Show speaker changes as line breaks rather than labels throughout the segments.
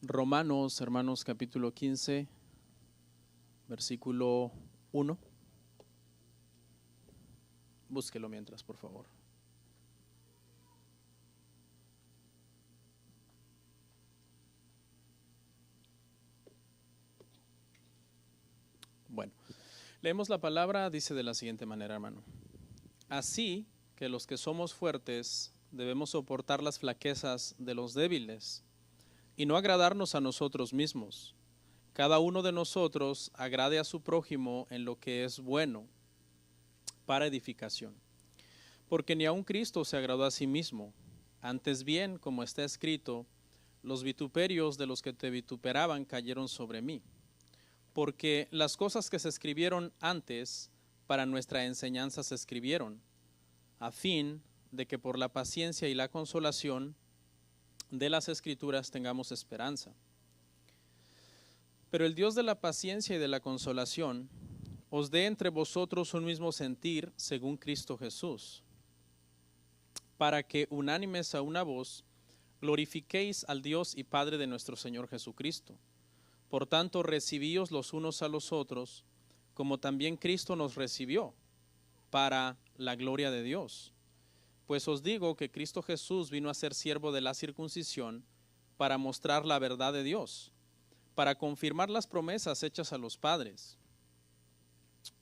Romanos, hermanos, capítulo 15, versículo 1. Búsquelo mientras, por favor. Bueno, leemos la palabra, dice de la siguiente manera, hermano. Así que los que somos fuertes debemos soportar las flaquezas de los débiles y no agradarnos a nosotros mismos. Cada uno de nosotros agrade a su prójimo en lo que es bueno para edificación. Porque ni aun Cristo se agradó a sí mismo. Antes bien, como está escrito, los vituperios de los que te vituperaban cayeron sobre mí. Porque las cosas que se escribieron antes para nuestra enseñanza se escribieron, a fin de que por la paciencia y la consolación de las Escrituras tengamos esperanza. Pero el Dios de la paciencia y de la consolación os dé entre vosotros un mismo sentir según Cristo Jesús, para que unánimes a una voz glorifiquéis al Dios y Padre de nuestro Señor Jesucristo. Por tanto, recibíos los unos a los otros, como también Cristo nos recibió, para la gloria de Dios. Pues os digo que Cristo Jesús vino a ser siervo de la circuncisión para mostrar la verdad de Dios, para confirmar las promesas hechas a los padres,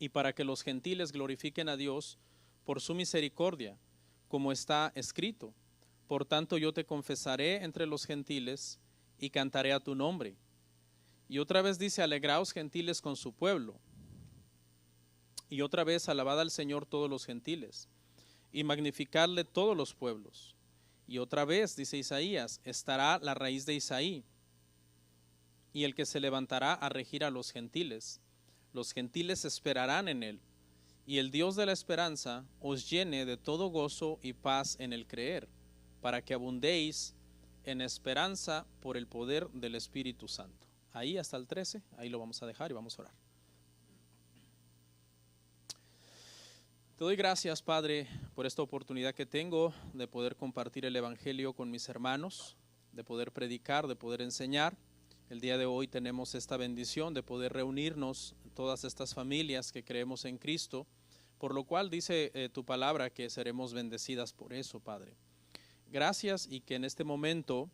y para que los gentiles glorifiquen a Dios por su misericordia, como está escrito. Por tanto, yo te confesaré entre los gentiles y cantaré a tu nombre. Y otra vez dice, alegraos gentiles con su pueblo. Y otra vez, alabad al Señor todos los gentiles, y magnificadle todos los pueblos. Y otra vez, dice Isaías, estará la raíz de Isaí, y el que se levantará a regir a los gentiles. Los gentiles esperarán en él, y el Dios de la esperanza os llene de todo gozo y paz en el creer, para que abundéis en esperanza por el poder del Espíritu Santo. Ahí hasta el 13, ahí lo vamos a dejar y vamos a orar. Te doy gracias, Padre, por esta oportunidad que tengo de poder compartir el Evangelio con mis hermanos, de poder predicar, de poder enseñar. El día de hoy tenemos esta bendición de poder reunirnos todas estas familias que creemos en Cristo, por lo cual dice tu palabra que seremos bendecidas por eso, Padre. Gracias, y que en este momento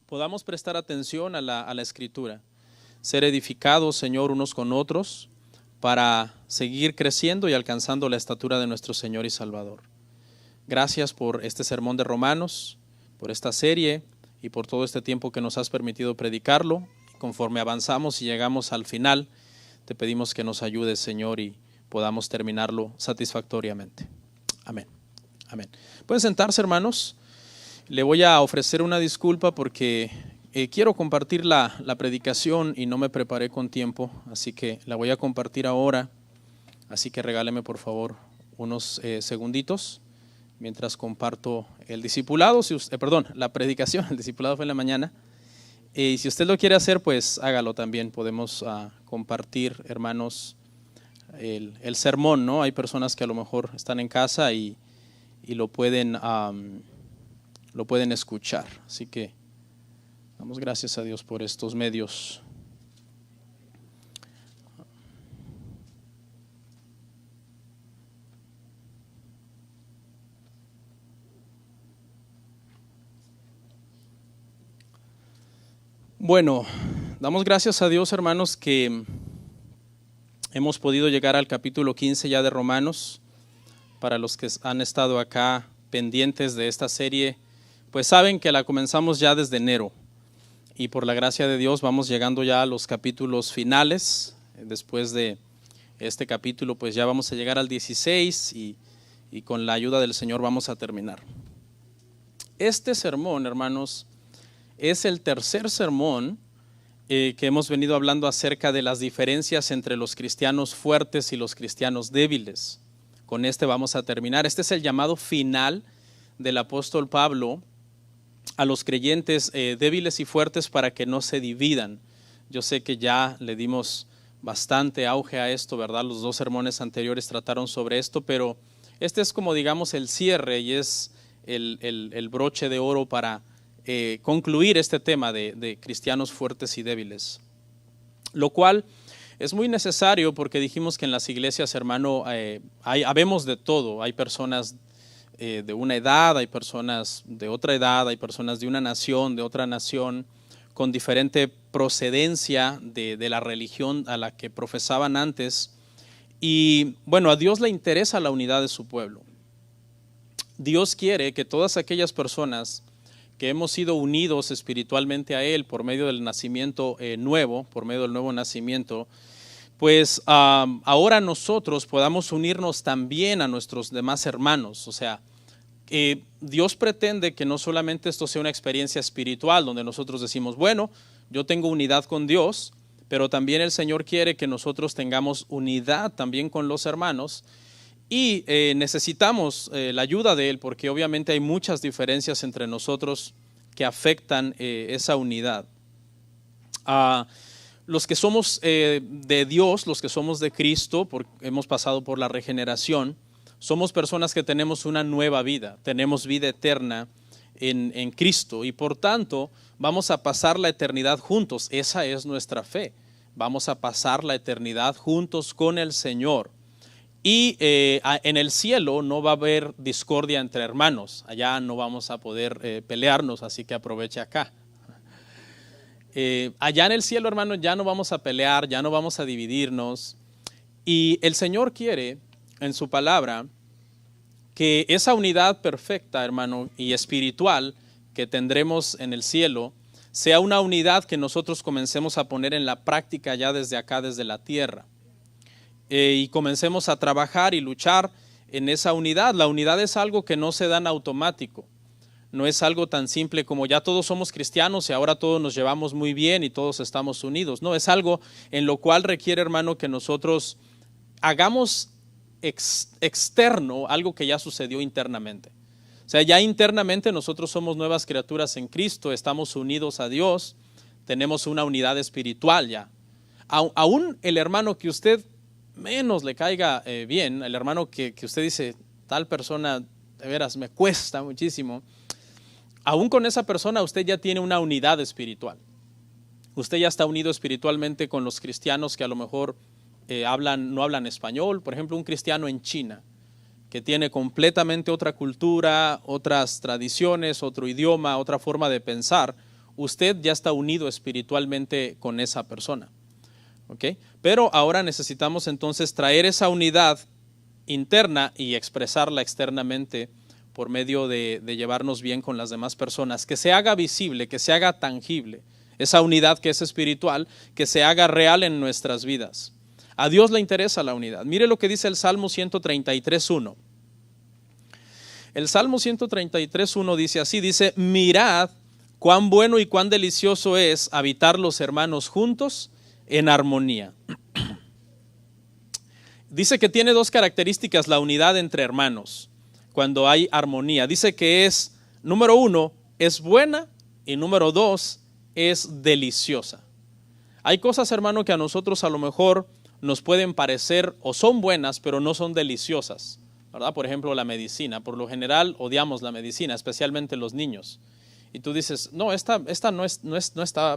podamos prestar atención a la Escritura, ser edificados, Señor, unos con otros, para seguir creciendo y alcanzando la estatura de nuestro Señor y Salvador. Gracias por este sermón de Romanos, por esta serie y por todo este tiempo que nos has permitido predicarlo. Conforme avanzamos y llegamos al final, te pedimos que nos ayudes, Señor, y podamos terminarlo satisfactoriamente. Amén. Amén. Pueden sentarse, hermanos. Le voy a ofrecer una disculpa porque quiero compartir la predicación y no me preparé con tiempo, así que la voy a compartir ahora. Así que regáleme, por favor, unos segunditos mientras comparto el discipulado, la predicación. El discipulado fue en la mañana. Y si usted lo quiere hacer, pues hágalo también. Podemos compartir, hermanos, el sermón, ¿no? Hay personas que a lo mejor están en casa y lo pueden escuchar. Así que damos gracias a Dios por estos medios. Bueno, damos gracias a Dios, hermanos, que hemos podido llegar al capítulo 15 ya de Romanos. Para los que han estado acá pendientes de esta serie, pues saben que la comenzamos ya desde enero. Y por la gracia de Dios vamos llegando ya a los capítulos finales. Después de este capítulo, pues ya vamos a llegar al 16 y con la ayuda del Señor vamos a terminar. Este sermón, hermanos, es el tercer sermón que hemos venido hablando acerca de las diferencias entre los cristianos fuertes y los cristianos débiles. Con este vamos a terminar. Este es el llamado final del apóstol Pablo a los creyentes débiles y fuertes para que no se dividan. Yo sé que ya le dimos bastante auge a esto, ¿verdad? Los dos sermones anteriores trataron sobre esto, pero este es como, digamos, el cierre y es el broche de oro para concluir este tema de cristianos fuertes y débiles. Lo cual es muy necesario porque dijimos que en las iglesias, hermano, habemos de todo. Hay personas de una edad, hay personas de otra edad, hay personas de una nación, de otra nación, con diferente procedencia de la religión a la que profesaban antes. Y bueno, a Dios le interesa la unidad de su pueblo. Dios quiere que todas aquellas personas que hemos sido unidos espiritualmente a Él por medio del nacimiento nuevo, por medio del nuevo nacimiento, pues ahora nosotros podamos unirnos también a nuestros demás hermanos. O sea, Dios pretende que no solamente esto sea una experiencia espiritual donde nosotros decimos, bueno, yo tengo unidad con Dios, pero también el Señor quiere que nosotros tengamos unidad también con los hermanos y necesitamos la ayuda de Él porque obviamente hay muchas diferencias entre nosotros que afectan esa unidad. Los que somos de Dios, los que somos de Cristo, porque hemos pasado por la regeneración, somos personas que tenemos una nueva vida, tenemos vida eterna en Cristo y por tanto vamos a pasar la eternidad juntos. Esa es nuestra fe. Vamos a pasar la eternidad juntos con el Señor. Y en el cielo no va a haber discordia entre hermanos. Allá no vamos a poder pelearnos, así que aproveche acá. Allá en el cielo, hermano, ya no vamos a pelear, ya no vamos a dividirnos. Y el Señor quiere, en su palabra, que esa unidad perfecta, hermano, y espiritual que tendremos en el cielo, sea una unidad que nosotros comencemos a poner en la práctica ya desde acá, desde la tierra. Y comencemos a trabajar y luchar en esa unidad. La unidad es algo que no se da en automático. No es algo tan simple como ya todos somos cristianos y ahora todos nos llevamos muy bien y todos estamos unidos. No, es algo en lo cual requiere, hermano, que nosotros hagamos externo algo que ya sucedió internamente. O sea, ya internamente nosotros somos nuevas criaturas en Cristo, estamos unidos a Dios, tenemos una unidad espiritual ya. Aún el hermano que usted menos le caiga bien, el hermano que usted dice, tal persona de veras me cuesta muchísimo, aún con esa persona usted ya tiene una unidad espiritual. Usted ya está unido espiritualmente con los cristianos que a lo mejor no hablan español. Por ejemplo, un cristiano en China que tiene completamente otra cultura, otras tradiciones, otro idioma, otra forma de pensar. Usted ya está unido espiritualmente con esa persona. ¿Okay? Pero ahora necesitamos entonces traer esa unidad interna y expresarla externamente por medio de llevarnos bien con las demás personas, que se haga visible, que se haga tangible, esa unidad que es espiritual, que se haga real en nuestras vidas. A Dios le interesa la unidad. Mire lo que dice el Salmo 133.1. El Salmo 133.1 dice así, dice, mirad cuán bueno y cuán delicioso es habitar los hermanos juntos en armonía. Dice que tiene dos características la unidad entre hermanos cuando hay armonía. Dice que es, número 1, es buena y número 2, es deliciosa. Hay cosas, hermano, que a nosotros a lo mejor nos pueden parecer o son buenas, pero no son deliciosas, ¿verdad? Por ejemplo, la medicina. Por lo general odiamos la medicina, especialmente los niños. Y tú dices, no, esta no está,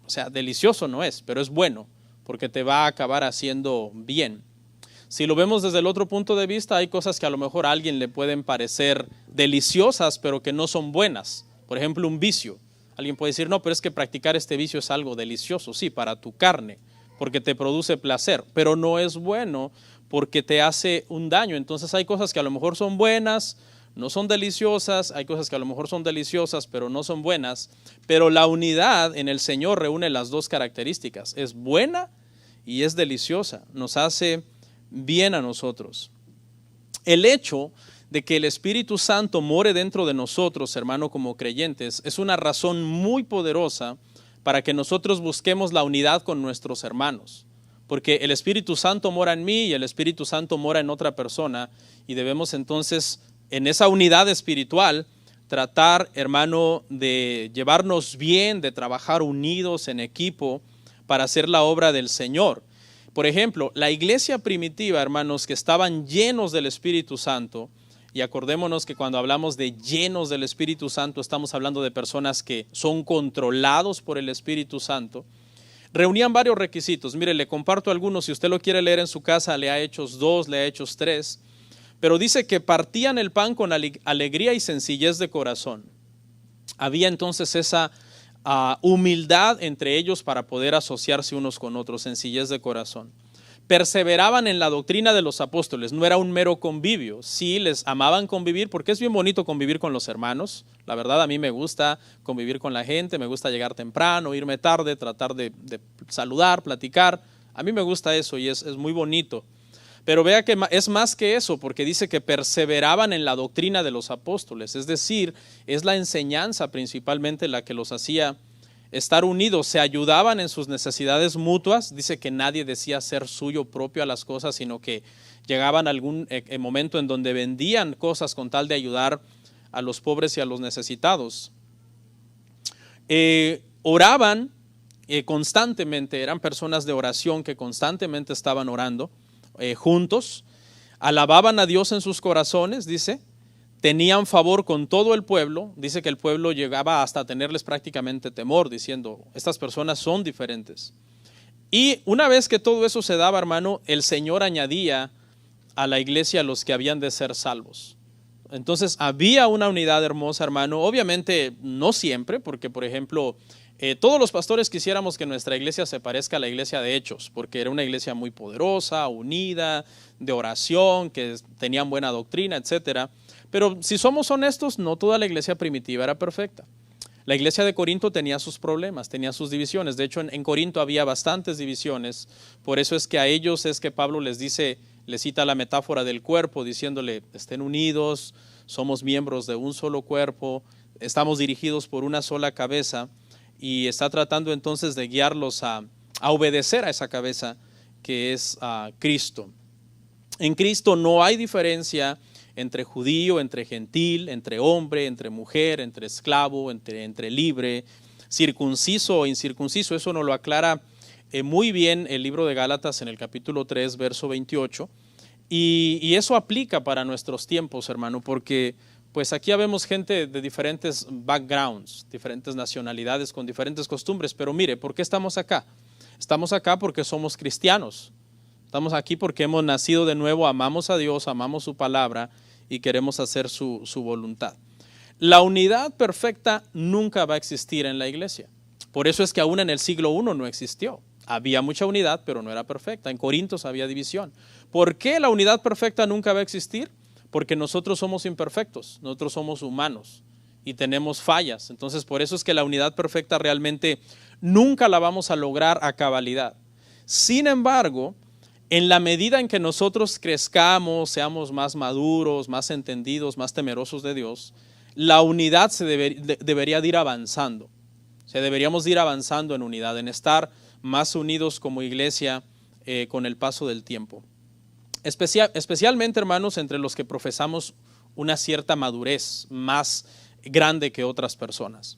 o sea, delicioso no es, pero es bueno, porque te va a acabar haciendo bien. Si lo vemos desde el otro punto de vista, hay cosas que a lo mejor a alguien le pueden parecer deliciosas, pero que no son buenas. Por ejemplo, un vicio. Alguien puede decir, no, pero es que practicar este vicio es algo delicioso, sí, para tu carne, porque te produce placer, pero no es bueno porque te hace un daño. Entonces hay cosas que a lo mejor son buenas, no son deliciosas, hay cosas que a lo mejor son deliciosas, pero no son buenas, pero la unidad en el Señor reúne las dos características, es buena y es deliciosa, nos hace bien a nosotros. El hecho de que el Espíritu Santo more dentro de nosotros, hermano, como creyentes, es una razón muy poderosa para que nosotros busquemos la unidad con nuestros hermanos, porque el Espíritu Santo mora en mí y el Espíritu Santo mora en otra persona y debemos entonces en esa unidad espiritual tratar, hermano, de llevarnos bien, de trabajar unidos en equipo para hacer la obra del Señor. Por ejemplo, la iglesia primitiva, hermanos, que estaban llenos del Espíritu Santo, Y acordémonos que cuando hablamos de llenos del Espíritu Santo, estamos hablando de personas que son controlados por el Espíritu Santo. Reunían varios requisitos. Mire, le comparto algunos. Si usted lo quiere leer en su casa, lea Hechos 2, lea Hechos 3. Pero dice que partían el pan con alegría y sencillez de corazón. Había entonces esa humildad entre ellos para poder asociarse unos con otros, sencillez de corazón. Perseveraban en la doctrina de los apóstoles, no era un mero convivio, sí les amaban convivir, porque es bien bonito convivir con los hermanos, la verdad a mí me gusta convivir con la gente, me gusta llegar temprano, irme tarde, tratar de saludar, platicar, a mí me gusta eso y es muy bonito, pero vea que es más que eso, porque dice que perseveraban en la doctrina de los apóstoles, es decir, es la enseñanza principalmente la que los hacía estar unidos, se ayudaban en sus necesidades mutuas. Dice que nadie decía ser suyo propio a las cosas, sino que llegaban a algún momento en donde vendían cosas con tal de ayudar a los pobres y a los necesitados. Oraban constantemente, eran personas de oración que constantemente estaban orando juntos, alababan a Dios en sus corazones, dice. Tenían favor con todo el pueblo, dice que el pueblo llegaba hasta tenerles prácticamente temor, diciendo, estas personas son diferentes. Y una vez que todo eso se daba, hermano, el Señor añadía a la iglesia a los que habían de ser salvos. Entonces había una unidad hermosa, hermano, obviamente no siempre, porque por ejemplo, todos los pastores quisiéramos que nuestra iglesia se parezca a la iglesia de Hechos, porque era una iglesia muy poderosa, unida, de oración, que tenían buena doctrina, etcétera. Pero si somos honestos, no toda la iglesia primitiva era perfecta. La iglesia de Corinto tenía sus problemas, tenía sus divisiones. De hecho, en Corinto había bastantes divisiones. Por eso es que a ellos es que Pablo les dice, les cita la metáfora del cuerpo, diciéndole, estén unidos, somos miembros de un solo cuerpo, estamos dirigidos por una sola cabeza. Y está tratando entonces de guiarlos a obedecer a esa cabeza que es Cristo. En Cristo no hay diferencia entre judío, entre gentil, entre hombre, entre mujer, entre esclavo, entre libre, circunciso o incircunciso. Eso nos lo aclara muy bien el libro de Gálatas en el capítulo 3, verso 28. Y eso aplica para nuestros tiempos, hermano, porque pues aquí vemos gente de diferentes backgrounds, diferentes nacionalidades, con diferentes costumbres. Pero mire, ¿por qué estamos acá? Estamos acá porque somos cristianos. Estamos aquí porque hemos nacido de nuevo, amamos a Dios, amamos su palabra y queremos hacer su voluntad. La unidad perfecta nunca va a existir en la iglesia. Por eso es que aún en el siglo I no existió. Había mucha unidad, pero no era perfecta. En Corintios había división. ¿Por qué la unidad perfecta nunca va a existir? Porque nosotros somos imperfectos, nosotros somos humanos y tenemos fallas. Entonces, por eso es que la unidad perfecta realmente nunca la vamos a lograr a cabalidad. Sin embargo, en la medida en que nosotros crezcamos, seamos más maduros, más entendidos, más temerosos de Dios, la unidad debería de ir avanzando. Deberíamos de ir avanzando en unidad, en estar más unidos como iglesia con el paso del tiempo. Especialmente, hermanos, entre los que profesamos una cierta madurez más grande que otras personas.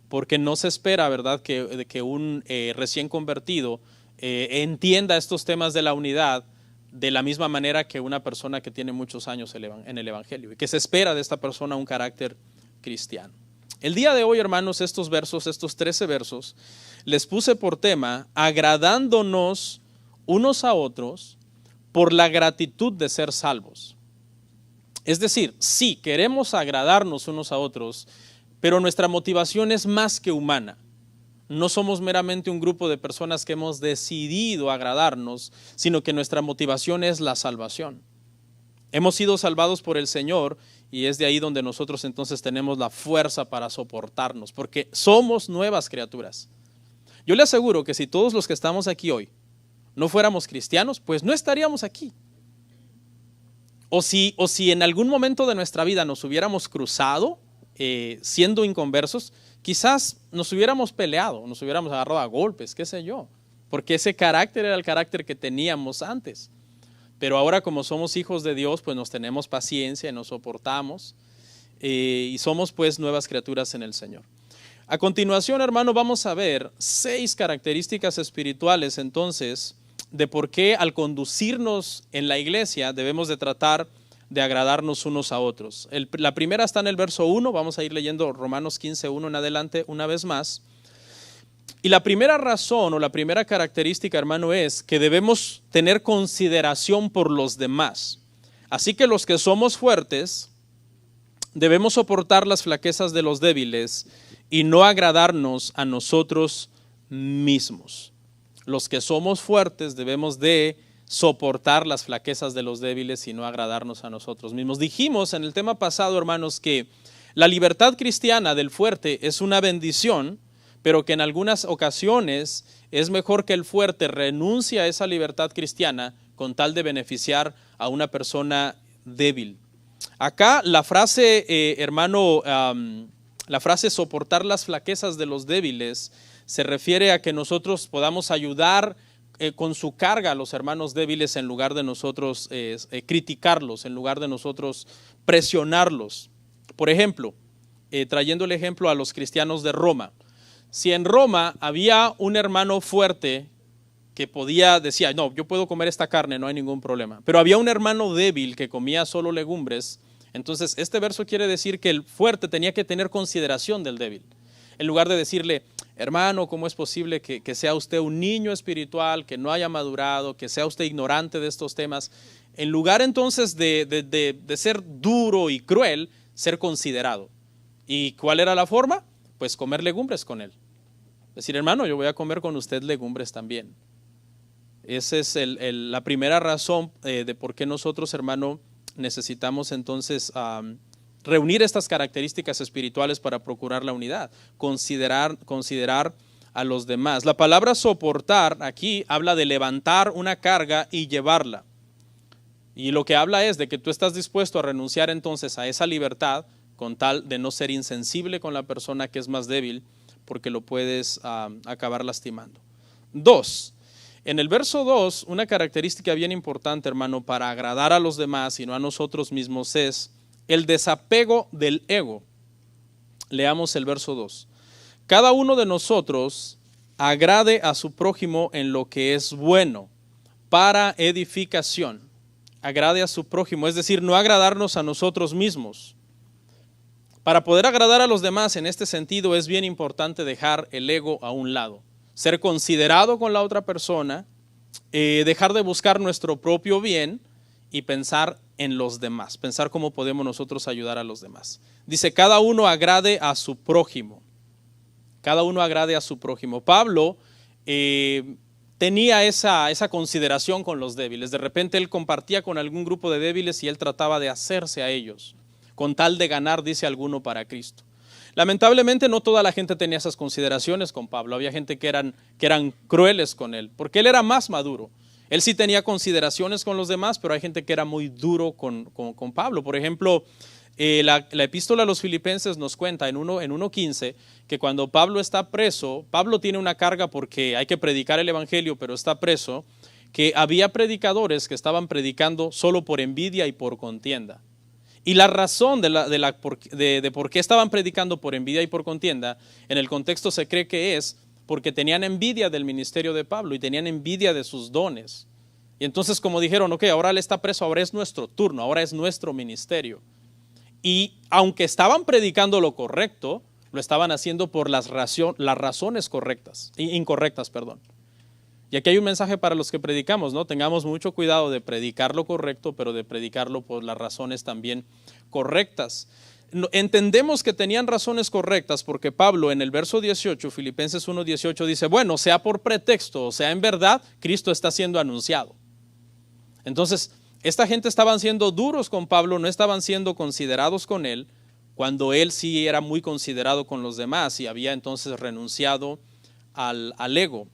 Porque no se espera, ¿verdad?, que un recién convertido entienda estos temas de la unidad de la misma manera que una persona que tiene muchos años en el Evangelio y que se espera de esta persona un carácter cristiano. El día de hoy, hermanos, estos 13 versos, les puse por tema agradándonos unos a otros por la gratitud de ser salvos. Es decir, sí, queremos agradarnos unos a otros, pero nuestra motivación es más que humana. No somos meramente un grupo de personas que hemos decidido agradarnos, sino que nuestra motivación es la salvación. Hemos sido salvados por el Señor y es de ahí donde nosotros entonces tenemos la fuerza para soportarnos, porque somos nuevas criaturas. Yo le aseguro que si todos los que estamos aquí hoy no fuéramos cristianos, pues no estaríamos aquí. O si en algún momento de nuestra vida nos hubiéramos cruzado siendo inconversos, quizás nos hubiéramos peleado, nos hubiéramos agarrado a golpes, qué sé yo, porque ese carácter era el carácter que teníamos antes. Pero ahora, como somos hijos de Dios, pues nos tenemos paciencia y nos soportamos y somos pues nuevas criaturas en el Señor. A continuación, hermano, vamos a ver 6 características espirituales entonces de por qué al conducirnos en la iglesia debemos de tratar de agradarnos unos a otros. La primera está en el verso 1, vamos a ir leyendo Romanos 15:1 en adelante una vez más. Y la primera razón o la primera característica, hermano, es que debemos tener consideración por los demás. Así que los que somos fuertes debemos soportar las flaquezas de los débiles y no agradarnos a nosotros mismos. Los que somos fuertes debemos de soportar las flaquezas de los débiles y no agradarnos a nosotros mismos. Dijimos en el tema pasado, hermanos, que la libertad cristiana del fuerte es una bendición, pero que en algunas ocasiones es mejor que el fuerte renuncie a esa libertad cristiana con tal de beneficiar a una persona débil. Acá la frase, hermano, la frase soportar las flaquezas de los débiles se refiere a que nosotros podamos ayudar con su carga a los hermanos débiles en lugar de nosotros criticarlos, en lugar de nosotros presionarlos. Por ejemplo, trayendo el ejemplo a los cristianos de Roma. Si en Roma había un hermano fuerte que decía, no, yo puedo comer esta carne, no hay ningún problema. Pero había un hermano débil que comía solo legumbres. Entonces, este verso quiere decir que el fuerte tenía que tener consideración del débil. En lugar de decirle, hermano, ¿cómo es posible que sea usted un niño espiritual, que no haya madurado, que sea usted ignorante de estos temas? En lugar entonces de ser duro y cruel, ser considerado. ¿Y cuál era la forma? Pues comer legumbres con él. Decir, hermano, yo voy a comer con usted legumbres también. Esa es la primera razón de por qué nosotros, hermano, necesitamos entonces reunir estas características espirituales para procurar la unidad, considerar a los demás. La palabra soportar aquí habla de levantar una carga y llevarla. Y lo que habla es de que tú estás dispuesto a renunciar entonces a esa libertad con tal de no ser insensible con la persona que es más débil, porque lo puedes acabar lastimando. 2. En el verso 2, una característica bien importante, hermano, para agradar a los demás y no a nosotros mismos es el desapego del ego. Leamos el verso 2. Cada uno de nosotros agrade a su prójimo en lo que es bueno, para edificación. Agrade a su prójimo, es decir, no agradarnos a nosotros mismos. Para poder agradar a los demás en este sentido es bien importante dejar el ego a un lado. Ser considerado con la otra persona, dejar de buscar nuestro propio bien y pensar en los demás, pensar cómo podemos nosotros ayudar a los demás. Dice, cada uno agrade a su prójimo. Cada uno agrade a su prójimo. Pablo tenía esa consideración con los débiles. De repente él compartía con algún grupo de débiles y él trataba de hacerse a ellos, con tal de ganar, dice alguno, para Cristo. Lamentablemente no toda la gente tenía esas consideraciones con Pablo. Había gente que eran crueles con él, porque él era más maduro. Él sí tenía consideraciones con los demás, pero hay gente que era muy duro con Pablo. Por ejemplo, la epístola a los Filipenses nos cuenta en 1:15 que cuando Pablo está preso, Pablo tiene una carga porque hay que predicar el evangelio, pero está preso, que había predicadores que estaban predicando solo por envidia y por contienda. Y la razón de por qué estaban predicando por envidia y por contienda, en el contexto se cree que es porque tenían envidia del ministerio de Pablo y tenían envidia de sus dones. Y entonces como dijeron, ok, ahora él está preso, ahora es nuestro turno, ahora es nuestro ministerio. Y aunque estaban predicando lo correcto, lo estaban haciendo por las razones incorrectas. Y aquí hay un mensaje para los que predicamos, ¿no? Tengamos mucho cuidado de predicar lo correcto, pero de predicarlo por las razones también correctas. Entendemos que tenían razones correctas porque Pablo en el verso 18, Filipenses 1:18 dice, bueno, sea por pretexto o sea en verdad, Cristo está siendo anunciado. Entonces, esta gente estaban siendo duros con Pablo, no estaban siendo considerados con él, cuando él sí era muy considerado con los demás y había entonces renunciado al ego.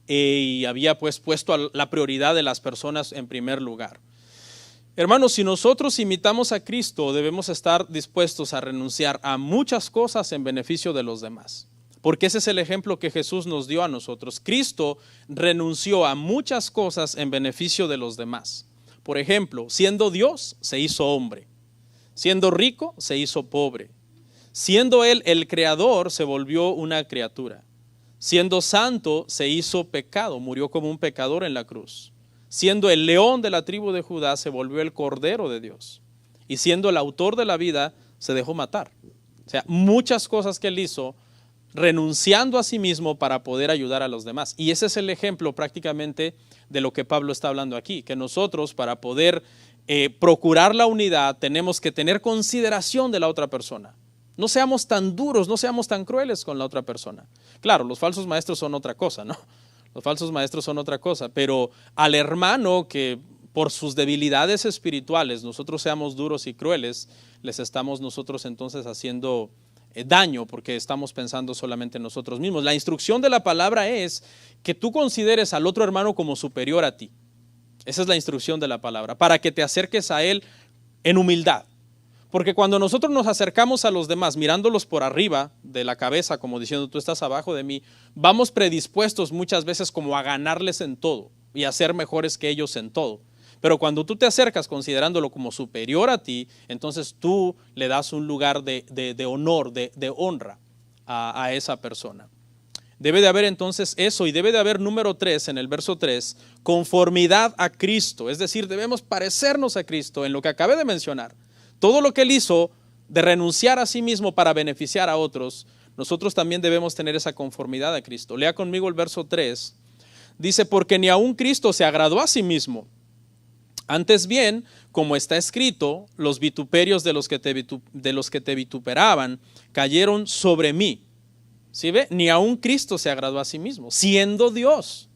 Y había pues puesto la prioridad de las personas en primer lugar. Hermanos, si nosotros imitamos a Cristo, debemos estar dispuestos a renunciar a muchas cosas en beneficio de los demás, porque ese es el ejemplo que Jesús nos dio a nosotros. Cristo renunció a muchas cosas en beneficio de los demás. Por ejemplo, siendo Dios, se hizo hombre. Siendo rico, se hizo pobre. Siendo Él el creador, se volvió una criatura. Siendo santo, se hizo pecado, murió como un pecador en la cruz. siendo el león de la tribu de Judá, se volvió el cordero de Dios. Y siendo el autor de la vida, se dejó matar. O sea, muchas cosas que él hizo, renunciando a sí mismo para poder ayudar a los demás. Y ese es el ejemplo prácticamente de lo que Pablo está hablando aquí, que nosotros para poder procurar la unidad tenemos que tener consideración de la otra persona. No seamos tan duros, no seamos tan crueles con la otra persona. Claro, los falsos maestros son otra cosa, ¿no? Los falsos maestros son otra cosa, pero al hermano que por sus debilidades espirituales nosotros seamos duros y crueles, les estamos nosotros entonces haciendo daño porque estamos pensando solamente en nosotros mismos. La instrucción de la palabra es que tú consideres al otro hermano como superior a ti. Esa es la instrucción de la palabra, para que te acerques a él en humildad. Porque cuando nosotros nos acercamos a los demás mirándolos por arriba de la cabeza, como diciendo tú estás abajo de mí, vamos predispuestos muchas veces como a ganarles en todo y a ser mejores que ellos en todo. Pero cuando tú te acercas considerándolo como superior a ti, entonces tú le das un lugar de honor, de honra a esa persona. Debe de haber entonces eso, y debe de haber número 3 en el verso 3, conformidad a Cristo. Es decir, debemos parecernos a Cristo en lo que acabé de mencionar. Todo lo que él hizo de renunciar a sí mismo para beneficiar a otros, nosotros también debemos tener esa conformidad a Cristo. Lea conmigo el verso 3. Dice, porque ni aun Cristo se agradó a sí mismo. Antes bien, como está escrito, los vituperios de los que te vituperaban cayeron sobre mí. ¿Sí ve? Ni aun Cristo se agradó a sí mismo, siendo Dios.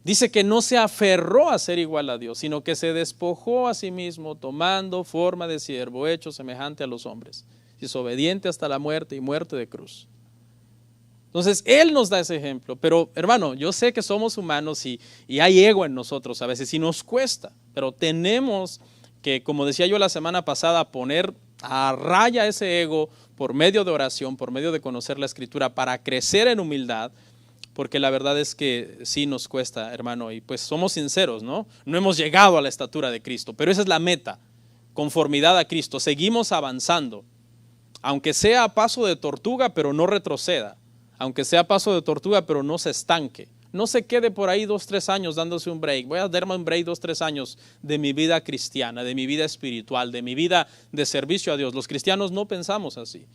Dice que no se aferró a ser igual a Dios, sino que se despojó a sí mismo, tomando forma de siervo, hecho semejante a los hombres. Es obediente hasta la muerte y muerte de cruz. Entonces, Él nos da ese ejemplo. Pero, hermano, yo sé que somos humanos y hay ego en nosotros a veces y nos cuesta. Pero tenemos que, como decía yo la semana pasada, poner a raya ese ego por medio de oración, por medio de conocer la Escritura, para crecer en humildad. Porque la verdad es que sí nos cuesta, hermano, y pues somos sinceros, ¿no? No hemos llegado a la estatura de Cristo, pero esa es la meta, conformidad a Cristo. Seguimos avanzando, aunque sea a paso de tortuga, pero no retroceda, aunque sea a paso de tortuga, pero no se estanque. No se quede por ahí 2-3 años dándose un break. Voy a darme un break 2-3 años de mi vida cristiana, de mi vida espiritual, de mi vida de servicio a Dios. Los cristianos no pensamos así.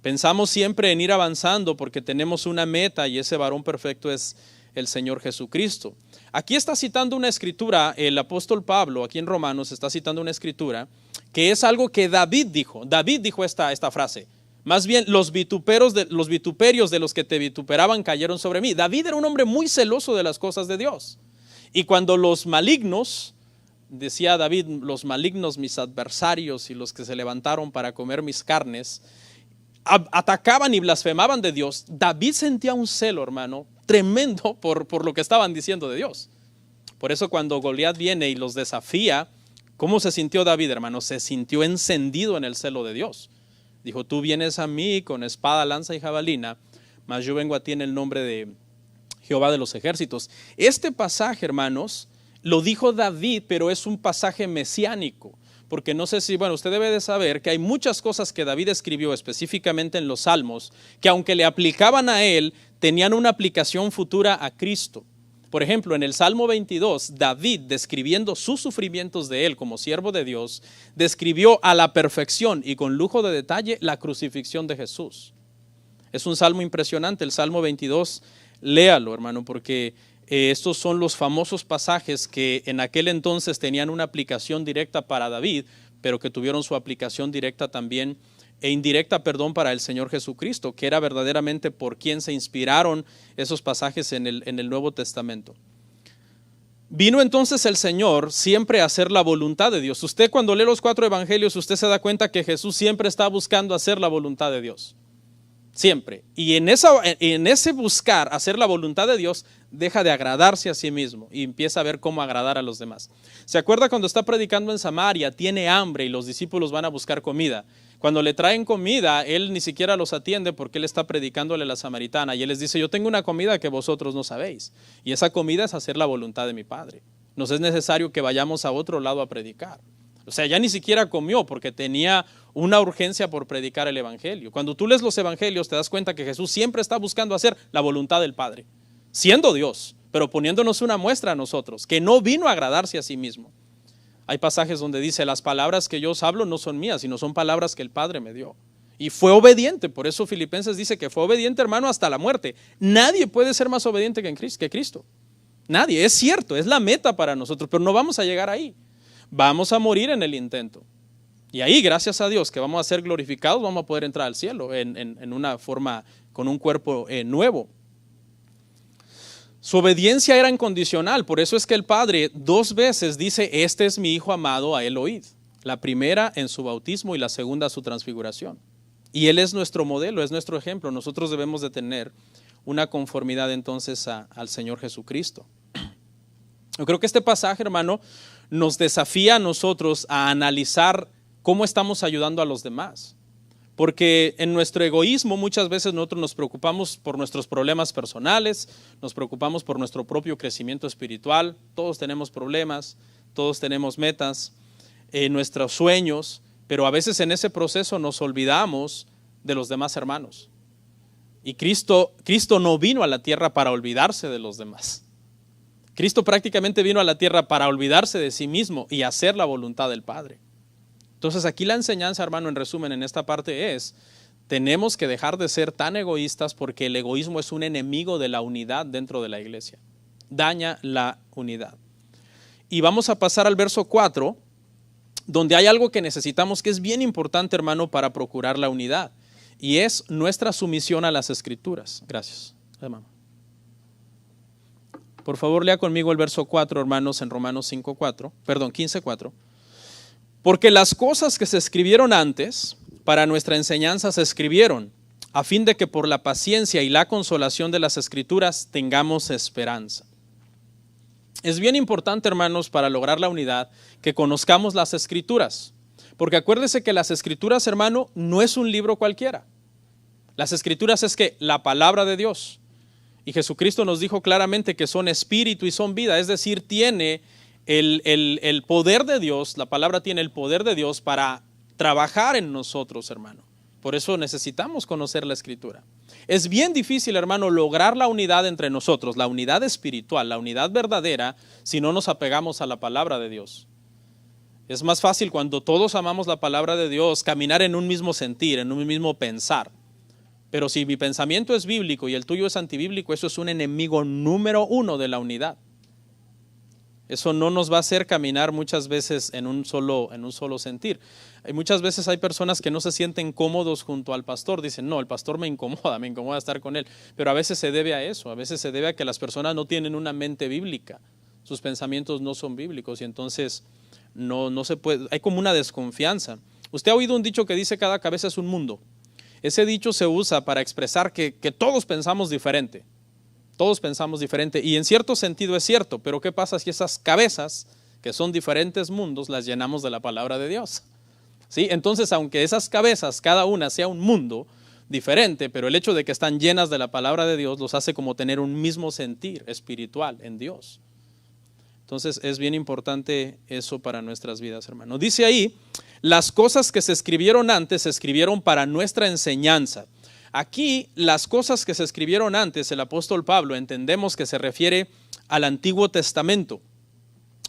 Pensamos siempre en ir avanzando porque tenemos una meta y ese varón perfecto es el Señor Jesucristo. Aquí está citando una escritura, el apóstol Pablo, aquí en Romanos está citando una escritura que es algo que David dijo. David dijo esta frase. Más bien los vituperios de los que te vituperaban cayeron sobre mí. David era un hombre muy celoso de las cosas de Dios. Y cuando los malignos, decía David, los malignos, mis adversarios y los que se levantaron para comer mis carnes, atacaban y blasfemaban de Dios, David sentía un celo, hermano, tremendo por lo que estaban diciendo de Dios. Por eso cuando Goliat viene y los desafía, ¿cómo se sintió David, hermano? Se sintió encendido en el celo de Dios. Dijo, tú vienes a mí con espada, lanza y jabalina, mas yo vengo a ti en el nombre de Jehová de los ejércitos. Este pasaje, hermanos, lo dijo David, pero es un pasaje mesiánico. Porque no sé si, usted debe de saber que hay muchas cosas que David escribió específicamente en los Salmos, que aunque le aplicaban a él, tenían una aplicación futura a Cristo. Por ejemplo, en el Salmo 22, David, describiendo sus sufrimientos de él como siervo de Dios, describió a la perfección y con lujo de detalle la crucifixión de Jesús. Es un salmo impresionante, el Salmo 22, léalo, hermano, porque estos son los famosos pasajes que en aquel entonces tenían una aplicación directa para David, pero que tuvieron su aplicación directa también indirecta, para el Señor Jesucristo, que era verdaderamente por quien se inspiraron esos pasajes en el Nuevo Testamento. Vino entonces el Señor siempre a hacer la voluntad de Dios. Usted cuando lee los 4 evangelios, usted se da cuenta que Jesús siempre está buscando hacer la voluntad de Dios. Siempre. Y en ese buscar hacer la voluntad de Dios, deja de agradarse a sí mismo y empieza a ver cómo agradar a los demás. ¿Se acuerda cuando está predicando en Samaria? Tiene hambre y los discípulos van a buscar comida. Cuando le traen comida, él ni siquiera los atiende porque él está predicándole a la samaritana y él les dice, yo tengo una comida que vosotros no sabéis. Y esa comida es hacer la voluntad de mi Padre. Nos es necesario que vayamos a otro lado a predicar. O sea, ya ni siquiera comió porque tenía una urgencia por predicar el evangelio. Cuando tú lees los evangelios te das cuenta que Jesús siempre está buscando hacer la voluntad del Padre, siendo Dios, pero poniéndonos una muestra a nosotros, que no vino a agradarse a sí mismo. Hay pasajes donde dice, las palabras que yo os hablo no son mías, sino son palabras que el Padre me dio. Y fue obediente, por eso Filipenses dice que fue obediente, hermano, hasta la muerte. Nadie puede ser más obediente que Cristo. Nadie, es cierto, es la meta para nosotros, pero no vamos a llegar ahí. Vamos a morir en el intento. Y ahí, gracias a Dios, que vamos a ser glorificados, vamos a poder entrar al cielo en una forma, con un cuerpo nuevo. Su obediencia era incondicional, por eso es que el Padre 2 veces dice, este es mi Hijo amado, a él oíd. La primera en su bautismo y la segunda su transfiguración. Y Él es nuestro modelo, es nuestro ejemplo. Nosotros debemos de tener una conformidad entonces al Señor Jesucristo. Yo creo que este pasaje, hermano, nos desafía a nosotros a analizar cómo estamos ayudando a los demás. Porque en nuestro egoísmo muchas veces nosotros nos preocupamos por nuestros problemas personales, nos preocupamos por nuestro propio crecimiento espiritual. Todos tenemos problemas, todos tenemos metas, nuestros sueños, pero a veces en ese proceso nos olvidamos de los demás hermanos. Y Cristo no vino a la tierra para olvidarse de los demás. Cristo prácticamente vino a la tierra para olvidarse de sí mismo y hacer la voluntad del Padre. Entonces aquí la enseñanza, hermano, en resumen, en esta parte es, tenemos que dejar de ser tan egoístas porque el egoísmo es un enemigo de la unidad dentro de la iglesia. Daña la unidad. Y vamos a pasar al verso 4, donde hay algo que necesitamos que es bien importante, hermano, para procurar la unidad. Y es nuestra sumisión a las Escrituras. Gracias, hermano. Por favor, lea conmigo el verso 4, hermanos, en Romanos 15:4. Porque las cosas que se escribieron antes, para nuestra enseñanza se escribieron, a fin de que por la paciencia y la consolación de las Escrituras tengamos esperanza. Es bien importante, hermanos, para lograr la unidad, que conozcamos las Escrituras. Porque acuérdese que las Escrituras, hermano, no es un libro cualquiera. Las Escrituras es que la palabra de Dios. Y Jesucristo nos dijo claramente que son espíritu y son vida. Es decir, tiene el poder de Dios, la palabra tiene el poder de Dios para trabajar en nosotros, hermano. Por eso necesitamos conocer la Escritura. Es bien difícil, hermano, lograr la unidad entre nosotros, la unidad espiritual, la unidad verdadera, si no nos apegamos a la palabra de Dios. Es más fácil cuando todos amamos la palabra de Dios, caminar en un mismo sentir, en un mismo pensar. Pero si mi pensamiento es bíblico y el tuyo es antibíblico, eso es un enemigo número 1 de la unidad. Eso no nos va a hacer caminar muchas veces en un solo sentir. Muchas veces hay personas que no se sienten cómodos junto al pastor. Dicen, no, el pastor me incomoda estar con él. Pero a veces se debe a eso, a veces se debe a que las personas no tienen una mente bíblica. Sus pensamientos no son bíblicos y entonces no se puede, hay como una desconfianza. Usted ha oído un dicho que dice cada cabeza es un mundo. Ese dicho se usa para expresar que todos pensamos diferente. Todos pensamos diferente y en cierto sentido es cierto, pero ¿qué pasa si esas cabezas, que son diferentes mundos, las llenamos de la palabra de Dios? ¿Sí? Entonces, aunque esas cabezas, cada una sea un mundo diferente, pero el hecho de que están llenas de la palabra de Dios los hace como tener un mismo sentir espiritual en Dios. Entonces, es bien importante eso para nuestras vidas, hermano. Dice ahí, las cosas que se escribieron antes se escribieron para nuestra enseñanza. Aquí, las cosas que se escribieron antes, el apóstol Pablo, entendemos que se refiere al Antiguo Testamento.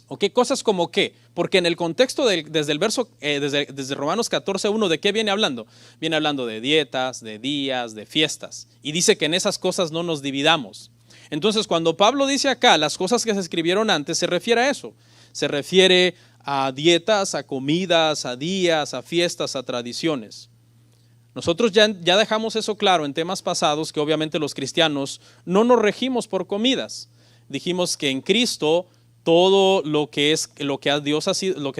¿O qué cosas como qué? Porque en el contexto desde el verso, desde Romanos 14:1, ¿de qué viene hablando? Viene hablando de dietas, de días, de fiestas. Y dice que en esas cosas no nos dividamos. Entonces, cuando Pablo dice acá, las cosas que se escribieron antes, se refiere a eso. Se refiere a dietas, a comidas, a días, a fiestas, a tradiciones. Nosotros ya dejamos eso claro en temas pasados, que obviamente los cristianos no nos regimos por comidas. Dijimos que en Cristo todo lo que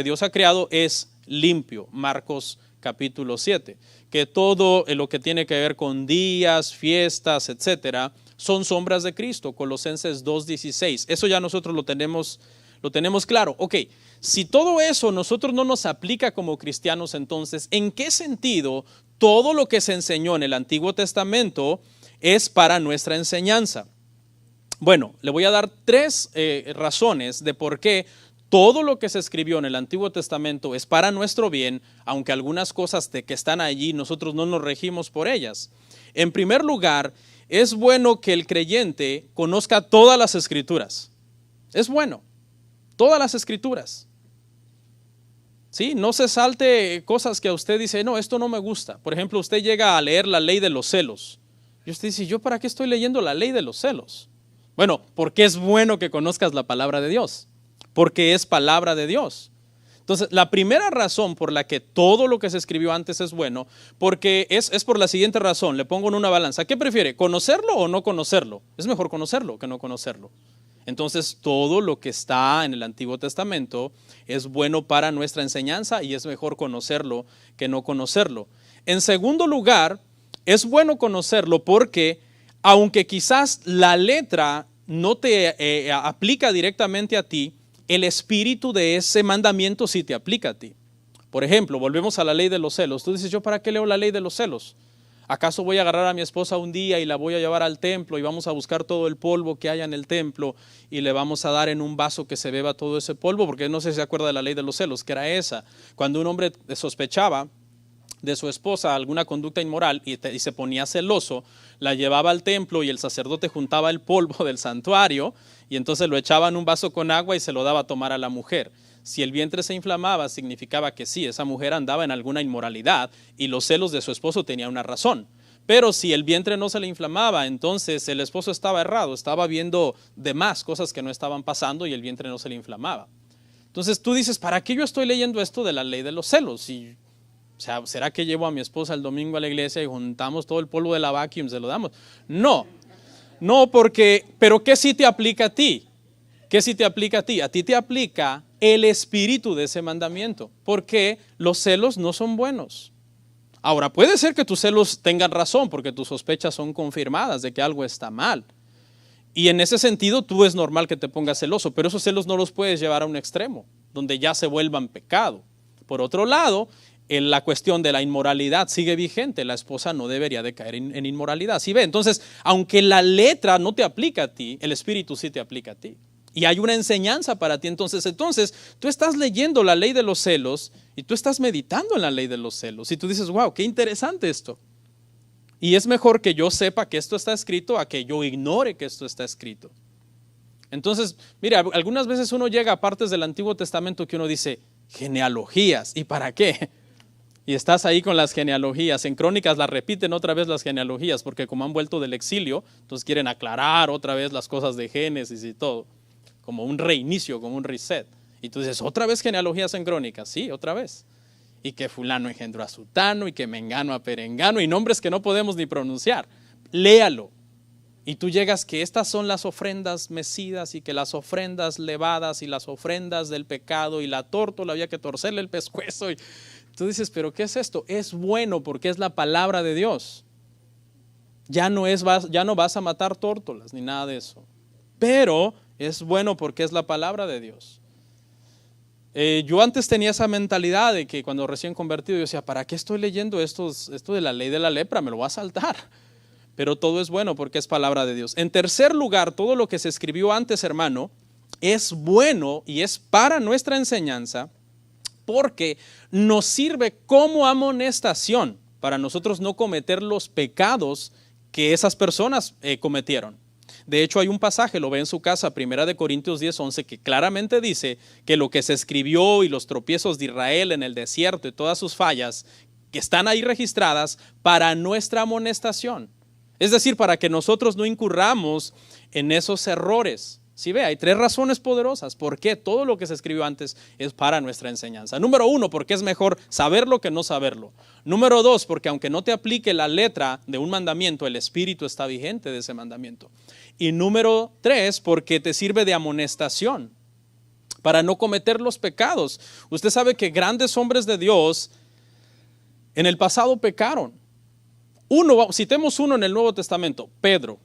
Dios ha creado es limpio. Marcos capítulo 7. Que todo lo que tiene que ver con días, fiestas, etcétera, son sombras de Cristo. Colosenses 2:16. Eso ya nosotros lo tenemos claro. Ok, si todo eso nosotros no nos aplica como cristianos, entonces, ¿en qué sentido todo lo que se enseñó en el Antiguo Testamento es para nuestra enseñanza? Bueno, le voy a dar 3 razones de por qué todo lo que se escribió en el Antiguo Testamento es para nuestro bien, aunque algunas cosas que están allí nosotros no nos regimos por ellas. En primer lugar, es bueno que el creyente conozca todas las escrituras. Es bueno, todas las escrituras. ¿Sí? No se salte cosas que a usted dice, no, esto no me gusta. Por ejemplo, usted llega a leer la ley de los celos. Y usted dice, ¿yo para qué estoy leyendo la ley de los celos? Bueno, porque es bueno que conozcas la palabra de Dios. Porque es palabra de Dios. Entonces, la primera razón por la que todo lo que se escribió antes es bueno, porque es por la siguiente razón. Le pongo en una balanza. ¿Qué prefiere? ¿Conocerlo o no conocerlo? Es mejor conocerlo que no conocerlo. Entonces, todo lo que está en el Antiguo Testamento es bueno para nuestra enseñanza y es mejor conocerlo que no conocerlo. En segundo lugar, es bueno conocerlo porque, aunque quizás la letra no te aplica directamente a ti, el espíritu de ese mandamiento sí te aplica a ti. Por ejemplo, volvemos a la ley de los celos. Tú dices, ¿yo para qué leo la ley de los celos? ¿Acaso voy a agarrar a mi esposa un día y la voy a llevar al templo y vamos a buscar todo el polvo que haya en el templo y le vamos a dar en un vaso que se beba todo ese polvo? Porque no sé si se acuerda de la ley de los celos, que era esa. Cuando un hombre sospechaba de su esposa alguna conducta inmoral y se ponía celoso, la llevaba al templo y el sacerdote juntaba el polvo del santuario y entonces lo echaba en un vaso con agua y se lo daba a tomar a la mujer. Si el vientre se inflamaba, significaba que sí, esa mujer andaba en alguna inmoralidad y los celos de su esposo tenían una razón. Pero si el vientre no se le inflamaba, entonces el esposo estaba errado, estaba viendo de más cosas que no estaban pasando y el vientre no se le inflamaba. Entonces tú dices, ¿para qué yo estoy leyendo esto de la ley de los celos? O sea, ¿será que llevo a mi esposa el domingo a la iglesia y juntamos todo el polvo de la vacuum, se lo damos? No, pero ¿qué sí te aplica a ti? ¿Qué sí te aplica a ti? A ti te aplica el espíritu de ese mandamiento, porque los celos no son buenos. Ahora, puede ser que tus celos tengan razón, porque tus sospechas son confirmadas de que algo está mal. Y en ese sentido, tú es normal que te pongas celoso, pero esos celos no los puedes llevar a un extremo, donde ya se vuelvan pecado. Por otro lado, la cuestión de la inmoralidad sigue vigente. La esposa no debería de caer en inmoralidad. ¿Sí ve? Entonces, aunque la letra no te aplica a ti, el espíritu sí te aplica a ti. Y hay una enseñanza para ti. Entonces, tú estás leyendo la ley de los celos y tú estás meditando en la ley de los celos. Y tú dices, wow, qué interesante esto. Y es mejor que yo sepa que esto está escrito a que yo ignore que esto está escrito. Entonces, mira, algunas veces uno llega a partes del Antiguo Testamento que uno dice, genealogías, ¿y para qué? Y estás ahí con las genealogías. En Crónicas las repiten otra vez las genealogías, porque como han vuelto del exilio, entonces quieren aclarar otra vez las cosas de Génesis y todo. Como un reinicio, como un reset. Y tú dices, ¿otra vez genealogías en Crónicas? Sí, otra vez. Y que fulano engendró a sutano, y que mengano a perengano, y nombres que no podemos ni pronunciar. Léalo. Y tú llegas que estas son las ofrendas mecidas, y que las ofrendas levadas, y las ofrendas del pecado, y la tórtola había que torcerle el pescuezo. Y tú dices, ¿pero qué es esto? Es bueno porque es la palabra de Dios. Ya no vas a matar tórtolas, ni nada de eso. Pero es bueno porque es la palabra de Dios. Yo antes tenía esa mentalidad de que cuando recién convertido yo decía, ¿para qué estoy leyendo esto de la ley de la lepra? Me lo voy a saltar. Pero todo es bueno porque es palabra de Dios. En tercer lugar, todo lo que se escribió antes, hermano, es bueno y es para nuestra enseñanza porque nos sirve como amonestación para nosotros no cometer los pecados que esas personas cometieron. De hecho, hay un pasaje, lo ve en su casa, 1 Corintios 10:11, que claramente dice que lo que se escribió y los tropiezos de Israel en el desierto y todas sus fallas, que están ahí registradas para nuestra amonestación. Es decir, para que nosotros no incurramos en esos errores. ¿Sí ve? Hay tres razones poderosas. ¿Por qué? Todo lo que se escribió antes es para nuestra enseñanza. Número uno, porque es mejor saberlo que no saberlo. Número dos, porque aunque no te aplique la letra de un mandamiento, el espíritu está vigente de ese mandamiento. Y número tres, porque te sirve de amonestación para no cometer los pecados. Usted sabe que grandes hombres de Dios en el pasado pecaron. Citemos uno en el Nuevo Testamento, Pedro.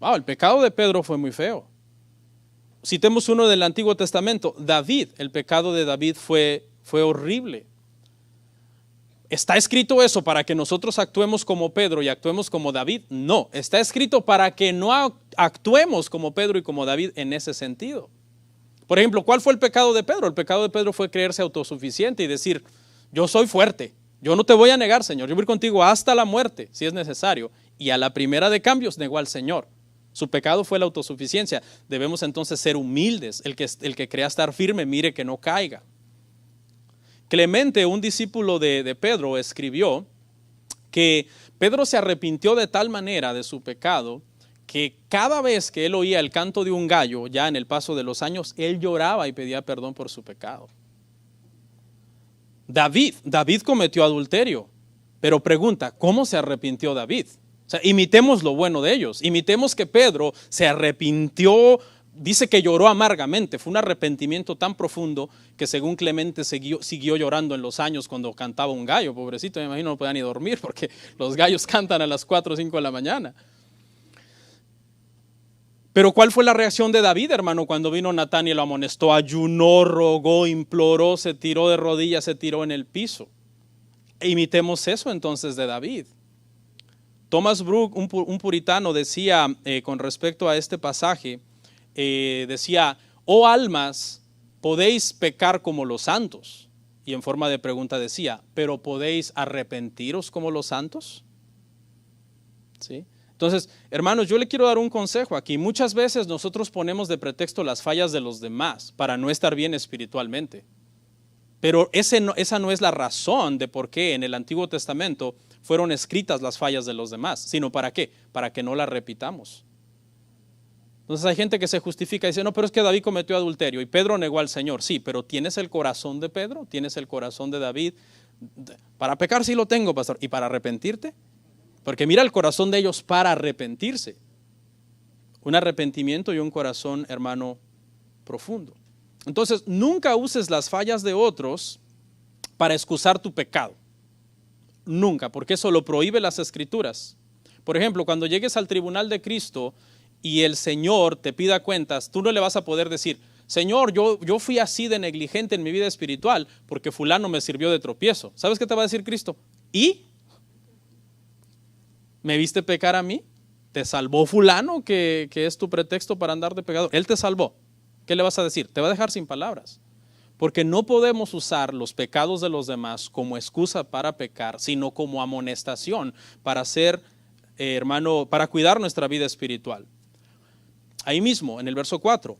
Wow, el pecado de Pedro fue muy feo. Citemos uno del Antiguo Testamento, David. El pecado de David fue horrible. ¿Está escrito eso para que nosotros actuemos como Pedro y actuemos como David? No, está escrito para que no actuemos como Pedro y como David en ese sentido. Por ejemplo, ¿cuál fue el pecado de Pedro? El pecado de Pedro fue creerse autosuficiente y decir, yo soy fuerte, yo no te voy a negar, Señor, yo voy a ir contigo hasta la muerte, si es necesario. y a la primera de cambios negó al Señor. Su pecado fue la autosuficiencia. Debemos entonces ser humildes. El que crea estar firme, mire que no caiga. Clemente, un discípulo de Pedro, escribió que Pedro se arrepintió de tal manera de su pecado que cada vez que él oía el canto de un gallo, ya en el paso de los años, él lloraba y pedía perdón por su pecado. David cometió adulterio, pero pregunta, ¿cómo se arrepintió David? O sea, imitemos lo bueno de ellos, imitemos que Pedro se arrepintió, dice que lloró amargamente, fue un arrepentimiento tan profundo que según Clemente siguió llorando en los años cuando cantaba un gallo, pobrecito, me imagino no podía ni dormir porque los gallos cantan a las 4 o 5 de la mañana. Pero ¿cuál fue la reacción de David, hermano, cuando vino Natán y lo amonestó? Ayunó, rogó, imploró, se tiró de rodillas, se tiró en el piso. Imitemos eso entonces de David. Thomas Brooke, un puritano, decía con respecto a este pasaje, decía, oh almas, podéis pecar como los santos. Y en forma de pregunta decía, ¿pero podéis arrepentiros como los santos? ¿Sí? Entonces, hermanos, yo le quiero dar un consejo aquí. Muchas veces nosotros ponemos de pretexto las fallas de los demás para no estar bien espiritualmente. Pero esa no es la razón de por qué en el Antiguo Testamento fueron escritas las fallas de los demás, sino ¿para qué? Para que no las repitamos. Entonces hay gente que se justifica y dice, no, pero es que David cometió adulterio y Pedro negó al Señor. Sí, pero ¿tienes el corazón de Pedro? ¿Tienes el corazón de David? Para pecar sí lo tengo, pastor. ¿Y para arrepentirte? Porque mira el corazón de ellos para arrepentirse. Un arrepentimiento y un corazón, hermano, profundo. Entonces, nunca uses las fallas de otros para excusar tu pecado. Nunca, porque eso lo prohíbe las Escrituras. Por ejemplo, cuando llegues al tribunal de Cristo y el Señor te pida cuentas, tú no le vas a poder decir, Señor, yo fui así de negligente en mi vida espiritual porque fulano me sirvió de tropiezo. ¿Sabes qué te va a decir Cristo? ¿Y? ¿Me viste pecar a mí? ¿Te salvó fulano que es tu pretexto para andar de pecador? Él te salvó. ¿Qué le vas a decir? Te va a dejar sin palabras. Porque no podemos usar los pecados de los demás como excusa para pecar, sino como amonestación para ser, hermano, para cuidar nuestra vida espiritual. Ahí mismo, en el verso 4,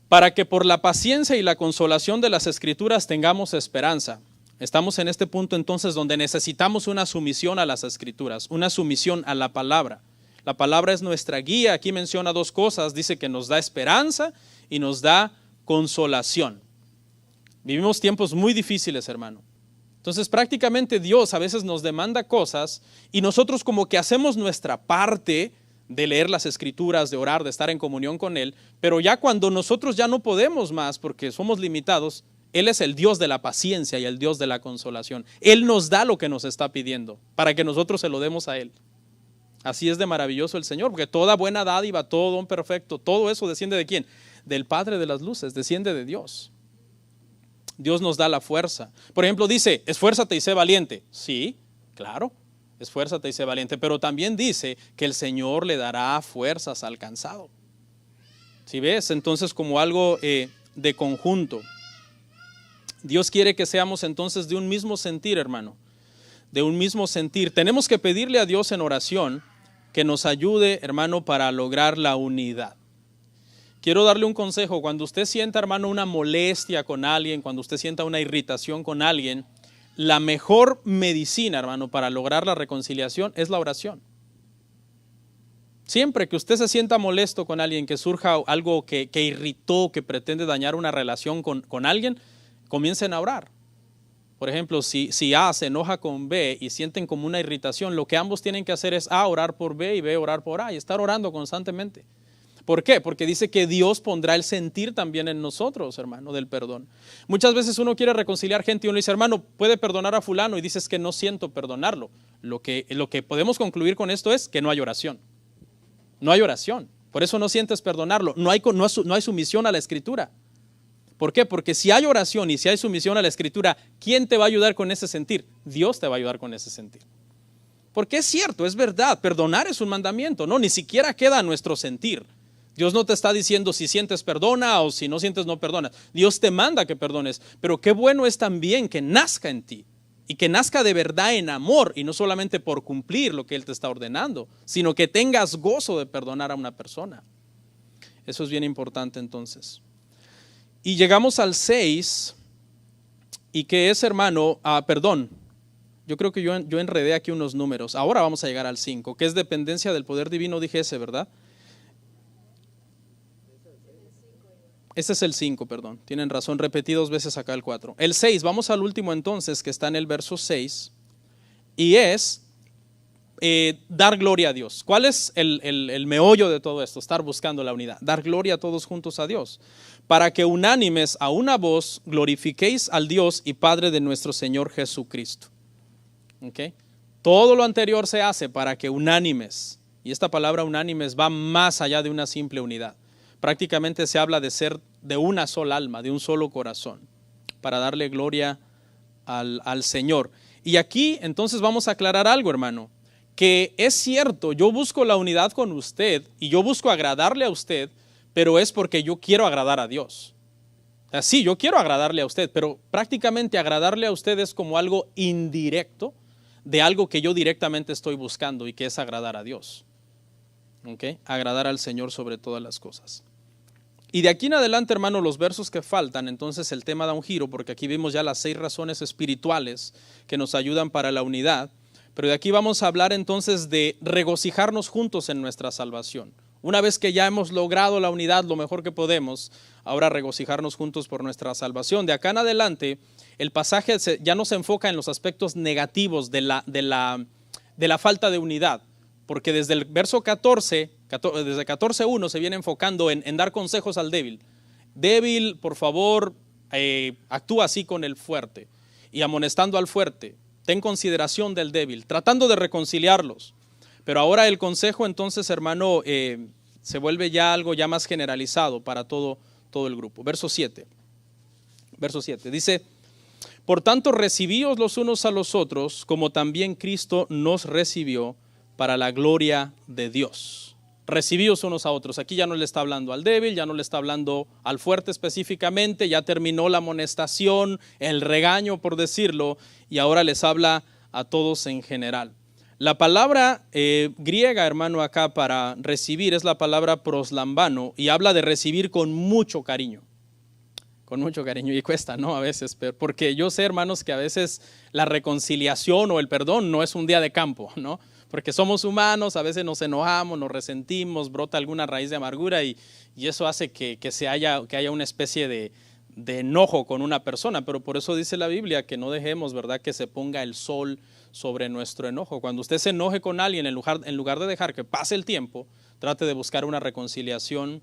para que por la paciencia y la consolación de las Escrituras tengamos esperanza. Estamos en este punto entonces donde necesitamos una sumisión a las Escrituras, una sumisión a la palabra. La palabra es nuestra guía. Aquí menciona dos cosas, dice que nos da esperanza y nos da consolación. Vivimos tiempos muy difíciles, hermano. Entonces prácticamente Dios a veces nos demanda cosas y nosotros como que hacemos nuestra parte de leer las Escrituras, de orar, de estar en comunión con Él, pero ya cuando nosotros ya no podemos más porque somos limitados, Él es el Dios de la paciencia y el Dios de la consolación. Él nos da lo que nos está pidiendo para que nosotros se lo demos a Él. Así es de maravilloso el Señor, porque toda buena dádiva, todo don perfecto, todo eso desciende ¿de quién? Del Padre de las luces, desciende de Dios. Dios nos da la fuerza. Por ejemplo, dice, esfuérzate y sé valiente. Sí, claro, esfuérzate y sé valiente, pero también dice que el Señor le dará fuerzas al cansado. ¿Sí ves? Entonces como algo de conjunto. Dios quiere que seamos entonces de un mismo sentir, hermano, de un mismo sentir. Tenemos que pedirle a Dios en oración que nos ayude, hermano, para lograr la unidad. Quiero darle un consejo. Cuando usted sienta, hermano, una molestia con alguien, cuando usted sienta una irritación con alguien, la mejor medicina, hermano, para lograr la reconciliación es la oración. Siempre que usted se sienta molesto con alguien, que surja algo que irritó, que pretende dañar una relación con alguien, comiencen a orar. Por ejemplo, si A se enoja con B y sienten como una irritación, lo que ambos tienen que hacer es A, orar por B, y B, orar por A, y estar orando constantemente. ¿Por qué? Porque dice que Dios pondrá el sentir también en nosotros, hermano, del perdón. Muchas veces uno quiere reconciliar gente y uno dice, hermano, puede perdonar a fulano, y dices que no siento perdonarlo. Lo que podemos concluir con esto es que no hay oración. No hay oración. Por eso no sientes perdonarlo. No hay sumisión a la Escritura. ¿Por qué? Porque si hay oración y si hay sumisión a la Escritura, ¿quién te va a ayudar con ese sentir? Dios te va a ayudar con ese sentir. Porque es cierto, es verdad, perdonar es un mandamiento, no, ni siquiera queda a nuestro sentir. Dios no te está diciendo si sientes perdona o si no sientes no perdonas. Dios te manda que perdones, pero qué bueno es también que nazca en ti y que nazca de verdad en amor y no solamente por cumplir lo que Él te está ordenando, sino que tengas gozo de perdonar a una persona. Eso es bien importante entonces. Y llegamos al 6, y que es, hermano, perdón, yo creo que yo enredé aquí unos números. Ahora vamos a llegar al 5, que es dependencia del poder divino, dije ese, ¿verdad? Ese es el 5, perdón, tienen razón, repetí 2 veces acá el 4. El 6, vamos al último entonces, que está en el verso 6, y es dar gloria a Dios. ¿Cuál es el meollo de todo esto? Estar buscando la unidad, dar gloria a todos juntos a Dios, para que unánimes a una voz glorifiquéis al Dios y Padre de nuestro Señor Jesucristo. ¿Okay? Todo lo anterior se hace para que unánimes, y esta palabra unánimes va más allá de una simple unidad. Prácticamente se habla de ser de una sola alma, de un solo corazón, para darle gloria al Señor. Y aquí entonces vamos a aclarar algo, hermano, que es cierto, yo busco la unidad con usted y yo busco agradarle a usted, pero es porque yo quiero agradar a Dios. Sí, yo quiero agradarle a usted, pero prácticamente agradarle a usted es como algo indirecto de algo que yo directamente estoy buscando, y que es agradar a Dios. ¿Okay? Agradar al Señor sobre todas las cosas. Y de aquí en adelante, hermano, los versos que faltan, entonces el tema da un giro, porque aquí vimos ya las 6 razones espirituales que nos ayudan para la unidad. Pero de aquí vamos a hablar entonces de regocijarnos juntos en nuestra salvación. Una vez que ya hemos logrado la unidad lo mejor que podemos, ahora regocijarnos juntos por nuestra salvación. De acá en adelante, el pasaje ya no se enfoca en los aspectos negativos de la falta de unidad, porque desde el verso 14, desde 14:1 se viene enfocando en dar consejos al débil. Débil, por favor, actúa así con el fuerte, y amonestando al fuerte, ten consideración del débil, tratando de reconciliarlos. Pero ahora el consejo entonces, hermano, se vuelve ya algo ya más generalizado para todo el grupo. Verso 7 dice: por tanto, recibíos los unos a los otros, como también Cristo nos recibió, para la gloria de Dios. Recibíos unos a otros. Aquí ya no le está hablando al débil, ya no le está hablando al fuerte específicamente, ya terminó la amonestación, el regaño, por decirlo, y ahora les habla a todos en general. La palabra griega, hermano, acá para recibir es la palabra proslambano, y habla de recibir con mucho cariño. Con mucho cariño, y cuesta, ¿no? A veces, porque yo sé, hermanos, que a veces la reconciliación o el perdón no es un día de campo, ¿no? Porque somos humanos, a veces nos enojamos, nos resentimos, brota alguna raíz de amargura, y eso hace que haya una especie de enojo con una persona. Pero por eso dice la Biblia que no dejemos, ¿verdad?, que se ponga el sol sobre nuestro enojo. Cuando usted se enoje con alguien, en lugar de dejar que pase el tiempo, trate de buscar una reconciliación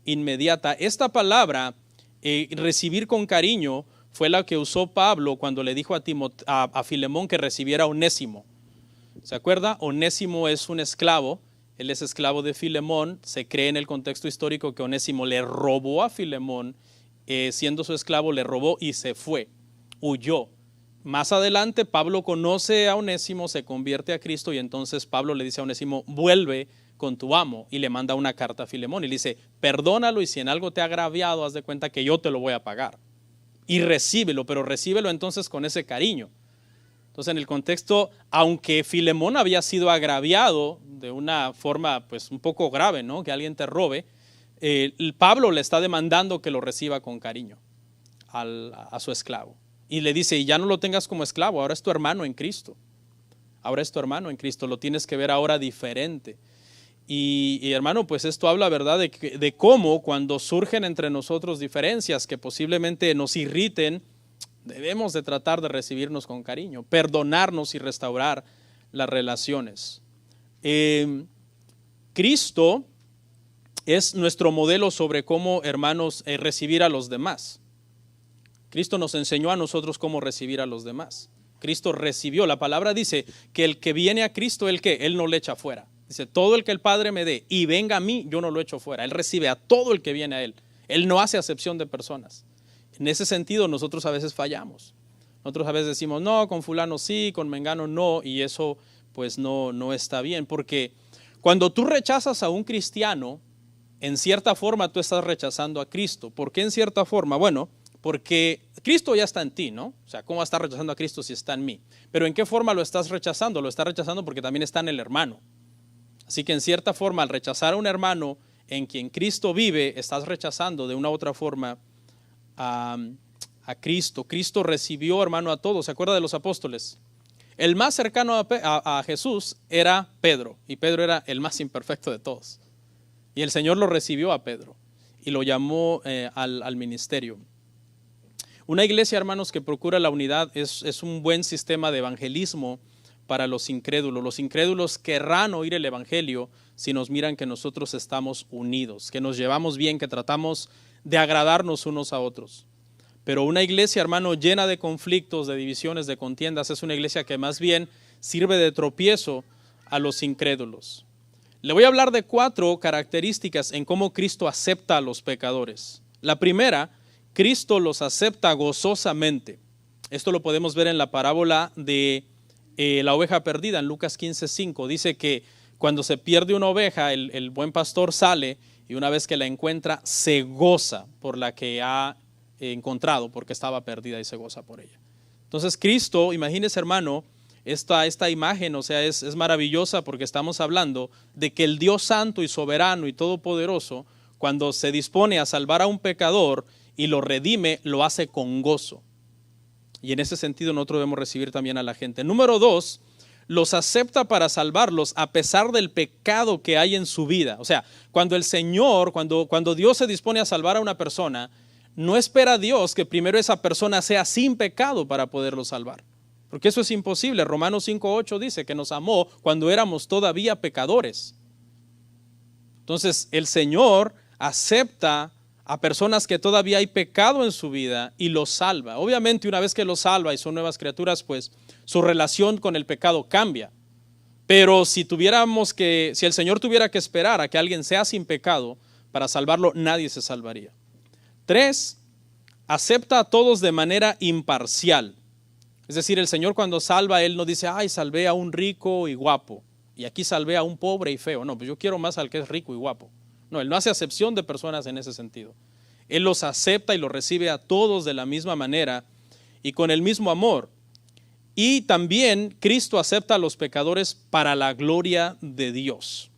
inmediata. Esta palabra, recibir con cariño, fue la que usó Pablo cuando le dijo a Filemón que recibiera a Onésimo. ¿Se acuerda? Onésimo es un esclavo, él es esclavo de Filemón. Se cree en el contexto histórico que Onésimo le robó a Filemón, siendo su esclavo le robó y se fue, huyó. Más adelante Pablo conoce a Onésimo, se convierte a Cristo, y entonces Pablo le dice a Onésimo: vuelve con tu amo, y le manda una carta a Filemón y le dice: perdónalo, y si en algo te ha agraviado, haz de cuenta que yo te lo voy a pagar, y recíbelo, pero recíbelo entonces con ese cariño. Entonces, en el contexto, aunque Filemón había sido agraviado de una forma pues un poco grave, ¿no?, que alguien te robe, Pablo le está demandando que lo reciba con cariño a su esclavo. Y le dice: y ya no lo tengas como esclavo, ahora es tu hermano en Cristo. Ahora es tu hermano en Cristo, lo tienes que ver ahora diferente. Y hermano, pues esto habla, ¿verdad?, de cómo cuando surgen entre nosotros diferencias que posiblemente nos irriten, debemos de tratar de recibirnos con cariño, perdonarnos y restaurar las relaciones. Cristo es nuestro modelo sobre cómo, hermanos, recibir a los demás. Cristo nos enseñó a nosotros cómo recibir a los demás. Cristo recibió, la palabra dice que el que viene a Cristo, Él no le echa fuera. Dice: todo el que el Padre me dé y venga a mí, yo no lo echo fuera. Él recibe a todo el que viene a Él. Él no hace acepción de personas. En ese sentido nosotros a veces fallamos. Nosotros a veces decimos: no, con fulano sí, con mengano no, y eso pues no está bien, porque cuando tú rechazas a un cristiano, en cierta forma tú estás rechazando a Cristo. ¿Por qué en cierta forma? Bueno, porque Cristo ya está en ti, ¿no? O sea, ¿cómo va a estar rechazando a Cristo si está en mí? Pero ¿en qué forma lo estás rechazando? Lo estás rechazando porque también está en el hermano. Así que en cierta forma, al rechazar a un hermano en quien Cristo vive, estás rechazando de una u otra forma a Cristo. Cristo recibió, hermano, a todos. ¿Se acuerda de los apóstoles? El más cercano a Jesús era Pedro, y Pedro era el más imperfecto de todos. Y el Señor lo recibió a Pedro y lo llamó al ministerio. Una iglesia, hermanos, que procura la unidad es un buen sistema de evangelismo para los incrédulos. Los incrédulos querrán oír el evangelio si nos miran que nosotros estamos unidos, que nos llevamos bien, que tratamos de agradarnos unos a otros. Pero una iglesia, hermano, llena de conflictos, de divisiones, de contiendas, es una iglesia que más bien sirve de tropiezo a los incrédulos. Le voy a hablar de 4 características en cómo Cristo acepta a los pecadores. La primera, Cristo los acepta gozosamente. Esto lo podemos ver en la parábola de la oveja perdida en Lucas 15:5. Dice que cuando se pierde una oveja, el buen pastor sale y una vez que la encuentra, se goza por la que ha encontrado, porque estaba perdida y se goza por ella. Entonces Cristo, imagínese, hermano, esta imagen, o sea, es maravillosa porque estamos hablando de que el Dios santo y soberano y todopoderoso, cuando se dispone a salvar a un pecador y lo redime, lo hace con gozo. Y en ese sentido nosotros debemos recibir también a la gente. Número 2, los acepta para salvarlos a pesar del pecado que hay en su vida. O sea, cuando el Señor, cuando Dios se dispone a salvar a una persona, no espera Dios que primero esa persona sea sin pecado para poderlo salvar. Porque eso es imposible. Romanos 5:8 dice que nos amó cuando éramos todavía pecadores. Entonces el Señor acepta a personas que todavía hay pecado en su vida y los salva. Obviamente una vez que los salva y son nuevas criaturas, pues su relación con el pecado cambia. Pero si el Señor tuviera que esperar a que alguien sea sin pecado para salvarlo, nadie se salvaría. 3, acepta a todos de manera imparcial. Es decir, el Señor cuando salva, Él no dice, ay, salvé a un rico y guapo, y aquí salvé a un pobre y feo. No, pues yo quiero más al que es rico y guapo. No, Él no hace acepción de personas en ese sentido. Él los acepta y los recibe a todos de la misma manera y con el mismo amor. Y también Cristo acepta a los pecadores para la gloria de Dios.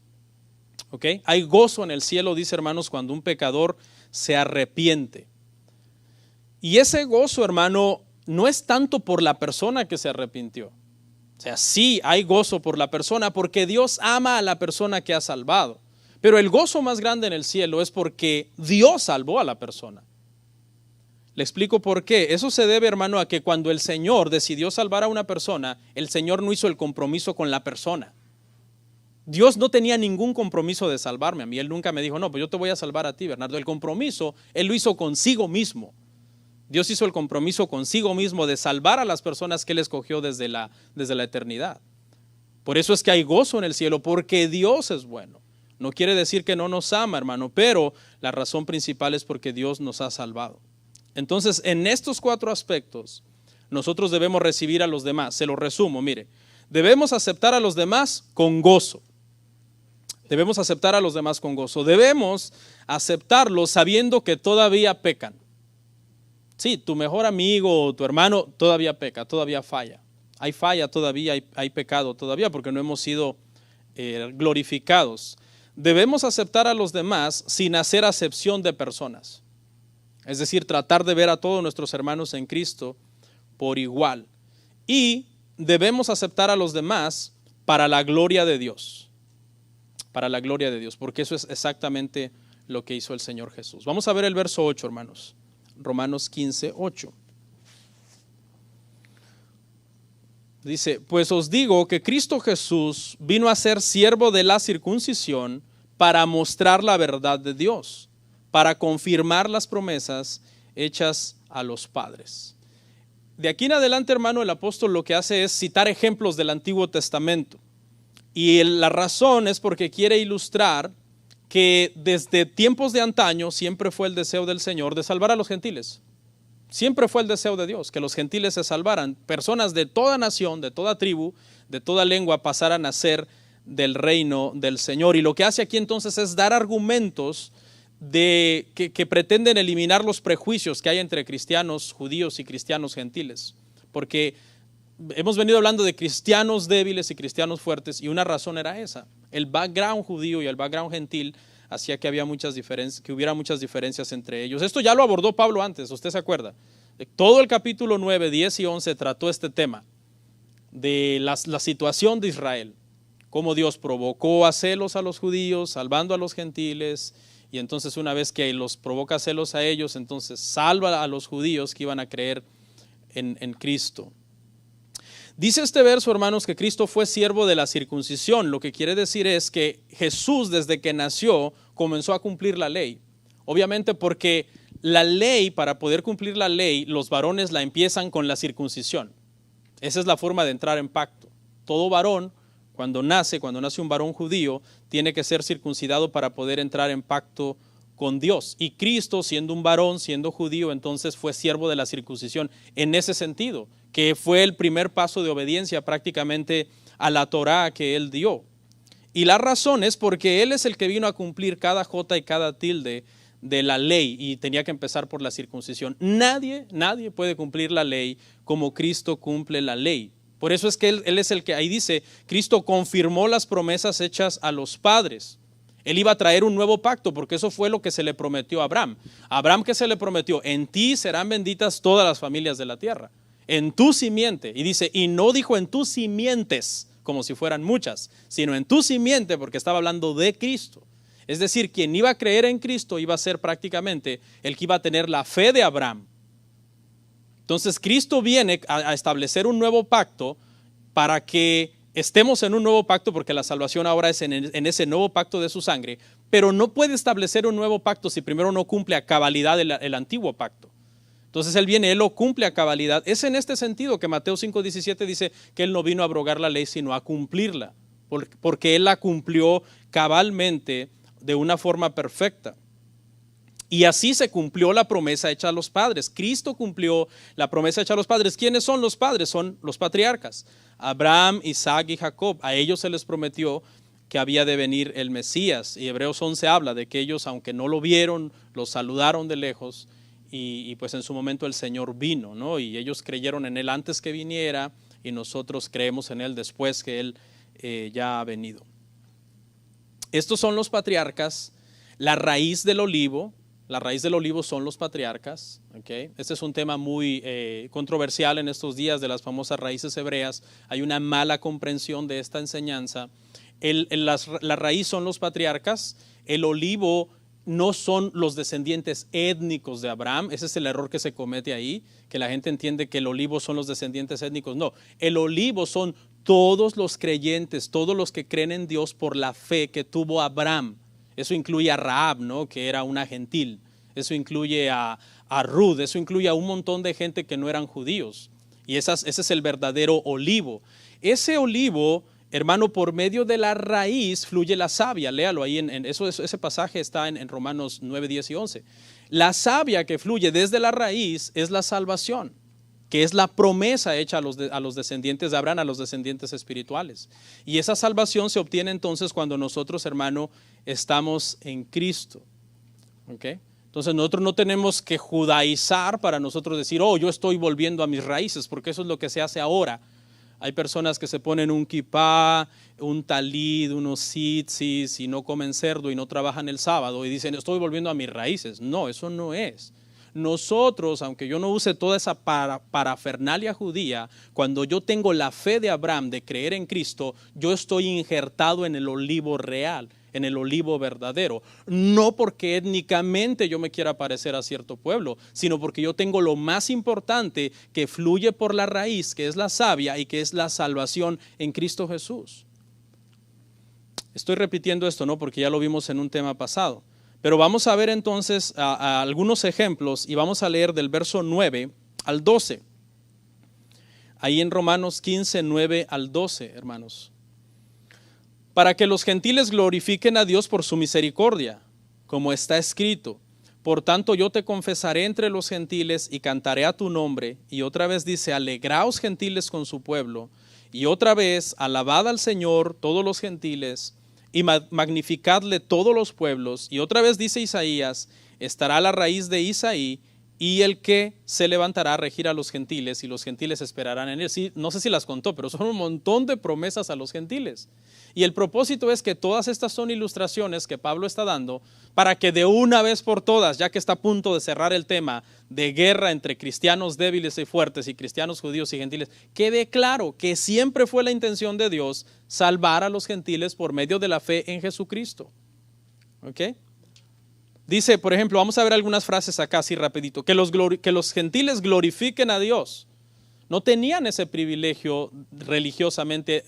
¿Ok? Hay gozo en el cielo, dice, hermanos, cuando un pecador se arrepiente. Y ese gozo, hermano, no es tanto por la persona que se arrepintió. O sea, sí hay gozo por la persona porque Dios ama a la persona que ha salvado. Pero el gozo más grande en el cielo es porque Dios salvó a la persona. Le explico por qué. Eso se debe, hermano, a que cuando el Señor decidió salvar a una persona, el Señor no hizo el compromiso con la persona. Dios no tenía ningún compromiso de salvarme a mí. Él nunca me dijo, no, pues yo te voy a salvar a ti, Bernardo. El compromiso, Él lo hizo consigo mismo. Dios hizo el compromiso consigo mismo de salvar a las personas que Él escogió desde la eternidad. Por eso es que hay gozo en el cielo, porque Dios es bueno. No quiere decir que no nos ama, hermano, pero la razón principal es porque Dios nos ha salvado. Entonces, en estos 4 aspectos, nosotros debemos recibir a los demás. Se lo resumo, mire. Debemos aceptar a los demás con gozo. Debemos aceptar a los demás con gozo. Debemos aceptarlos sabiendo que todavía pecan. Sí, tu mejor amigo o tu hermano todavía peca, todavía falla. Hay falla todavía, hay pecado todavía porque no hemos sido glorificados. Debemos aceptar a los demás sin hacer acepción de personas. Es decir, tratar de ver a todos nuestros hermanos en Cristo por igual. Y debemos aceptar a los demás para la gloria de Dios. Para la gloria de Dios, porque eso es exactamente lo que hizo el Señor Jesús. Vamos a ver el verso 8, hermanos. Romanos 15:8. Dice, pues os digo que Cristo Jesús vino a ser siervo de la circuncisión para mostrar la verdad de Dios, para confirmar las promesas hechas a los padres. De aquí en adelante, hermano, el apóstol lo que hace es citar ejemplos del Antiguo Testamento. Y la razón es porque quiere ilustrar que desde tiempos de antaño siempre fue el deseo del Señor de salvar a los gentiles. Siempre fue el deseo de Dios que los gentiles se salvaran. Personas de toda nación, de toda tribu, de toda lengua pasaran a ser del reino del Señor. Y lo que hace aquí entonces es dar argumentos que pretenden eliminar los prejuicios que hay entre cristianos judíos y cristianos gentiles. Porque hemos venido hablando de cristianos débiles y cristianos fuertes, y una razón era esa. El background judío y el background gentil hacía que hubiera muchas diferencias entre ellos. Esto ya lo abordó Pablo antes, ¿usted se acuerda? Todo el capítulo 9, 10 y 11 trató este tema de la situación de Israel, cómo Dios provocó a celos a los judíos, salvando a los gentiles, y entonces una vez que los provoca celos a ellos, entonces salva a los judíos que iban a creer en Cristo. Dice este verso, hermanos, que Cristo fue siervo de la circuncisión. Lo que quiere decir es que Jesús, desde que nació, comenzó a cumplir la ley. Obviamente porque la ley, para poder cumplir la ley, los varones la empiezan con la circuncisión. Esa es la forma de entrar en pacto. Todo varón, cuando nace un varón judío, tiene que ser circuncidado para poder entrar en pacto con Dios. Y Cristo, siendo un varón, siendo judío, entonces fue siervo de la circuncisión en ese sentido, que fue el primer paso de obediencia prácticamente a la Torá que él dio. Y la razón es porque él es el que vino a cumplir cada jota y cada tilde de la ley, y tenía que empezar por la circuncisión. Nadie puede cumplir la ley como Cristo cumple la ley. Por eso es que él es el que, ahí dice, Cristo confirmó las promesas hechas a los padres. Él iba a traer un nuevo pacto, porque eso fue lo que se le prometió a Abraham. Abraham, ¿qué se le prometió? En ti serán benditas todas las familias de la tierra. En tu simiente. Y dice, y no dijo en tus simientes, como si fueran muchas, sino en tu simiente, porque estaba hablando de Cristo. Es decir, quien iba a creer en Cristo iba a ser prácticamente el que iba a tener la fe de Abraham. Entonces Cristo viene a establecer un nuevo pacto para que estemos en un nuevo pacto, porque la salvación ahora es en ese nuevo pacto de su sangre, pero no puede establecer un nuevo pacto si primero no cumple a cabalidad el antiguo pacto. Entonces él viene, él lo cumple a cabalidad. Es en este sentido que Mateo 5:17 dice que él no vino a abrogar la ley, sino a cumplirla, porque él la cumplió cabalmente de una forma perfecta. Y así se cumplió la promesa hecha a los padres. Cristo cumplió la promesa hecha a los padres. ¿Quiénes son los padres? Son los patriarcas. Abraham, Isaac y Jacob. A ellos se les prometió que había de venir el Mesías. Y Hebreos 11 habla de que ellos, aunque no lo vieron, lo saludaron de lejos. Y pues en su momento el Señor vino, ¿no? Y ellos creyeron en Él antes que viniera, y nosotros creemos en Él después que Él ya ha venido. Estos son los patriarcas. La raíz del olivo son los patriarcas. ¿Okay? Este es un tema muy controversial en estos días de las famosas raíces hebreas. Hay una mala comprensión de esta enseñanza. La raíz son los patriarcas. El olivo no son los descendientes étnicos de Abraham. Ese es el error que se comete ahí, que la gente entiende que el olivo son los descendientes étnicos. No, el olivo son todos los creyentes, todos los que creen en Dios por la fe que tuvo Abraham. Eso incluye a Rahab, ¿no? Que era una gentil. Eso incluye a Ruth. Eso incluye a un montón de gente que no eran judíos. Y ese es el verdadero olivo. Ese olivo, hermano, por medio de la raíz fluye la savia. Léalo ahí. Ese pasaje está en Romanos 9, 10 y 11. La savia que fluye desde la raíz es la salvación, que es la promesa hecha a los descendientes de Abraham, a los descendientes espirituales. Y esa salvación se obtiene entonces cuando nosotros, hermano, estamos en Cristo. ¿Okay? Entonces nosotros no tenemos que judaizar para nosotros decir, oh, yo estoy volviendo a mis raíces, porque eso es lo que se hace ahora. Hay personas que se ponen un kipá, un talid, unos tzitzis y no comen cerdo y no trabajan el sábado y dicen, estoy volviendo a mis raíces. No, eso no es. Nosotros, aunque yo no use toda esa parafernalia judía, cuando yo tengo la fe de Abraham de creer en Cristo, yo estoy injertado en el olivo real, en el olivo verdadero. No porque étnicamente yo me quiera parecer a cierto pueblo, sino porque yo tengo lo más importante que fluye por la raíz, que es la savia y que es la salvación en Cristo Jesús. Estoy repitiendo esto, ¿no? Porque ya lo vimos en un tema pasado. Pero vamos a ver entonces a algunos ejemplos y vamos a leer del verso 9 al 12. Ahí en Romanos 15, 9 al 12, hermanos. Para que los gentiles glorifiquen a Dios por su misericordia, como está escrito. Por tanto yo te confesaré entre los gentiles y cantaré a tu nombre. Y otra vez dice, alegraos gentiles con su pueblo. Y otra vez, alabad al Señor todos los gentiles. y magnificadle todos los pueblos. Y otra vez dice Isaías, estará la raíz de Isaí y el que se levantará a regir a los gentiles y los gentiles esperarán en él. Sí, no sé si las contó, pero son un montón de promesas a los gentiles. Y el propósito es que todas estas son ilustraciones que Pablo está dando para que de una vez por todas, ya que está a punto de cerrar el tema de guerra entre cristianos débiles y fuertes y cristianos judíos y gentiles, quede claro que siempre fue la intención de Dios salvar a los gentiles por medio de la fe en Jesucristo. ¿Ok? Dice, por ejemplo, vamos a ver algunas frases acá así rapidito, que los gentiles glorifiquen a Dios. No tenían ese privilegio religiosamente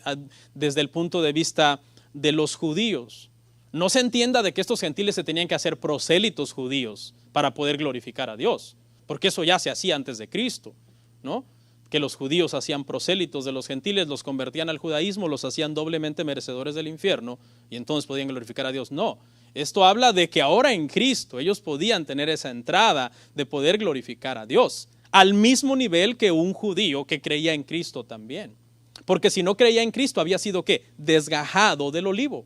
desde el punto de vista de los judíos. No se entienda de que estos gentiles se tenían que hacer prosélitos judíos para poder glorificar a Dios, porque eso ya se hacía antes de Cristo, ¿no? Que los judíos hacían prosélitos de los gentiles, los convertían al judaísmo, los hacían doblemente merecedores del infierno y entonces podían glorificar a Dios. No. Esto habla de que ahora en Cristo ellos podían tener esa entrada de poder glorificar a Dios, al mismo nivel que un judío que creía en Cristo también. Porque si no creía en Cristo había sido ¿qué? Desgajado del olivo.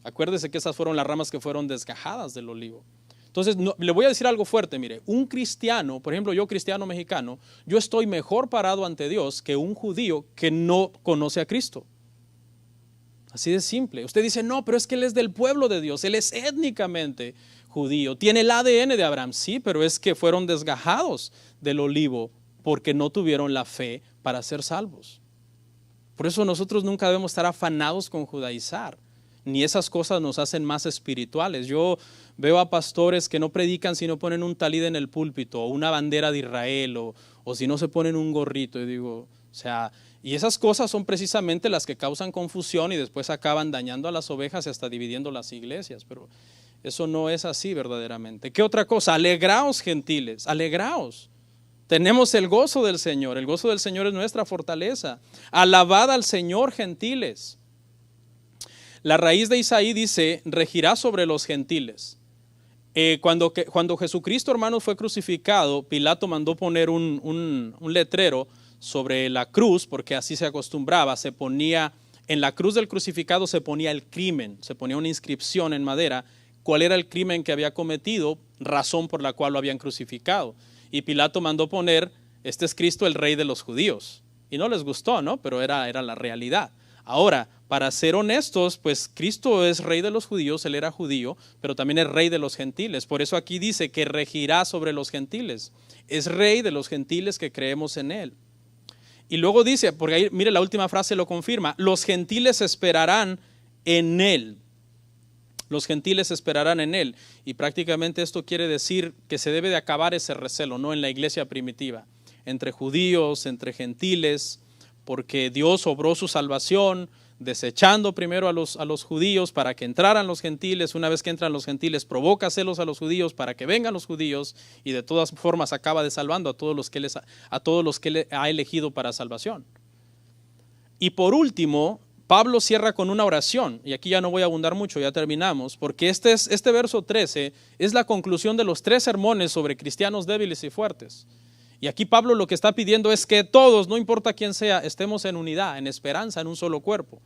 Acuérdese que esas fueron las ramas que fueron desgajadas del olivo. Entonces, le voy a decir algo fuerte, mire, un cristiano, por ejemplo, yo cristiano mexicano, yo estoy mejor parado ante Dios que un judío que no conoce a Cristo. Así de simple. Usted dice, no, pero es que él es del pueblo de Dios, él es étnicamente judío, tiene el ADN de Abraham, sí, pero es que fueron desgajados del olivo porque no tuvieron la fe para ser salvos. Por eso nosotros nunca debemos estar afanados con judaizar, ni esas cosas nos hacen más espirituales. Yo veo a pastores que no predican si no ponen un talid en el púlpito, o una bandera de Israel, o si no se ponen un gorrito, y digo, o sea, y esas cosas son precisamente las que causan confusión y después acaban dañando a las ovejas y hasta dividiendo las iglesias, pero eso no es así verdaderamente. ¿Qué otra cosa? Alegraos, gentiles, alegraos. Tenemos el gozo del Señor es nuestra fortaleza. Alabad al Señor, gentiles. La raíz de Isaí dice, regirá sobre los gentiles. Cuando Jesucristo, hermanos, fue crucificado, Pilato mandó poner un letrero sobre la cruz, porque así se acostumbraba, se ponía, en la cruz del crucificado se ponía el crimen, se ponía una inscripción en madera, cuál era el crimen que había cometido, razón por la cual lo habían crucificado. Y Pilato mandó poner, este es Cristo el rey de los judíos. Y no les gustó, ¿no? Pero era la realidad. Ahora, para ser honestos, pues Cristo es rey de los judíos, él era judío, pero también es rey de los gentiles. Por eso aquí dice que regirá sobre los gentiles. Es rey de los gentiles que creemos en él. Y luego dice, porque ahí, mire, la última frase lo confirma, los gentiles esperarán en él. Los gentiles esperarán en él. Y prácticamente esto quiere decir que se debe de acabar ese recelo, ¿no? En la iglesia primitiva, entre judíos, entre gentiles, porque Dios obró su salvación, desechando primero a los judíos para que entraran los gentiles. Una vez que entran los gentiles, provoca celos a los judíos para que vengan los judíos, y de todas formas acaba salvando a todos los que él ha elegido para salvación. Y por último, Pablo cierra con una oración, y aquí ya no voy a abundar mucho, ya terminamos, porque este verso 13 es la conclusión de los 3 sermones sobre cristianos débiles y fuertes. Y aquí Pablo lo que está pidiendo es que todos, no importa quién sea, estemos en unidad, en esperanza, en un solo cuerpo.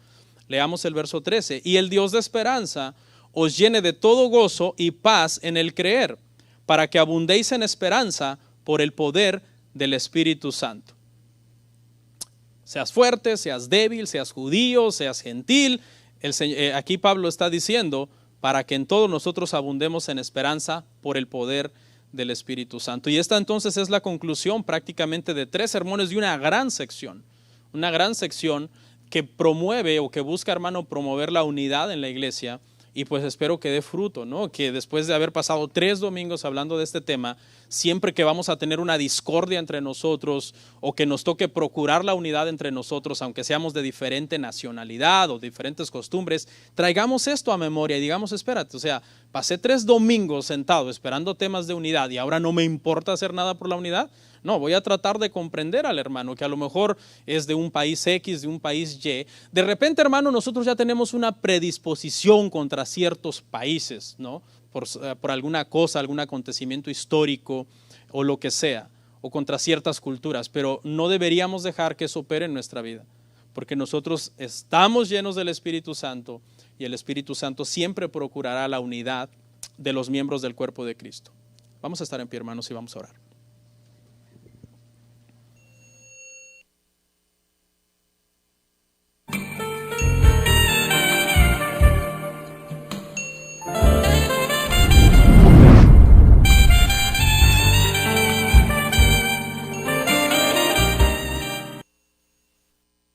Leamos el verso 13. Y el Dios de esperanza os llene de todo gozo y paz en el creer, para que abundéis en esperanza por el poder del Espíritu Santo. Seas fuerte, seas débil, seas judío, seas gentil. Aquí Pablo está diciendo, para que en todos nosotros abundemos en esperanza por el poder del Espíritu Santo. Y esta entonces es la conclusión prácticamente de 3 sermones de una gran sección que promueve o que busca, hermano, promover la unidad en la iglesia, y pues espero que dé fruto, ¿no? Que después de haber pasado 3 domingos hablando de este tema, siempre que vamos a tener una discordia entre nosotros o que nos toque procurar la unidad entre nosotros, aunque seamos de diferente nacionalidad o diferentes costumbres, traigamos esto a memoria y digamos, espérate, o sea, pasé 3 domingos sentado esperando temas de unidad y ahora no me importa hacer nada por la unidad. No, voy a tratar de comprender al hermano que a lo mejor es de un país X, de un país Y. De repente, hermano, nosotros ya tenemos una predisposición contra ciertos países, ¿no? Por alguna cosa, algún acontecimiento histórico o lo que sea, o contra ciertas culturas, pero no deberíamos dejar que eso opere en nuestra vida, porque nosotros estamos llenos del Espíritu Santo, y el Espíritu Santo siempre procurará la unidad de los miembros del cuerpo de Cristo. Vamos a estar en pie, hermanos, y vamos a orar.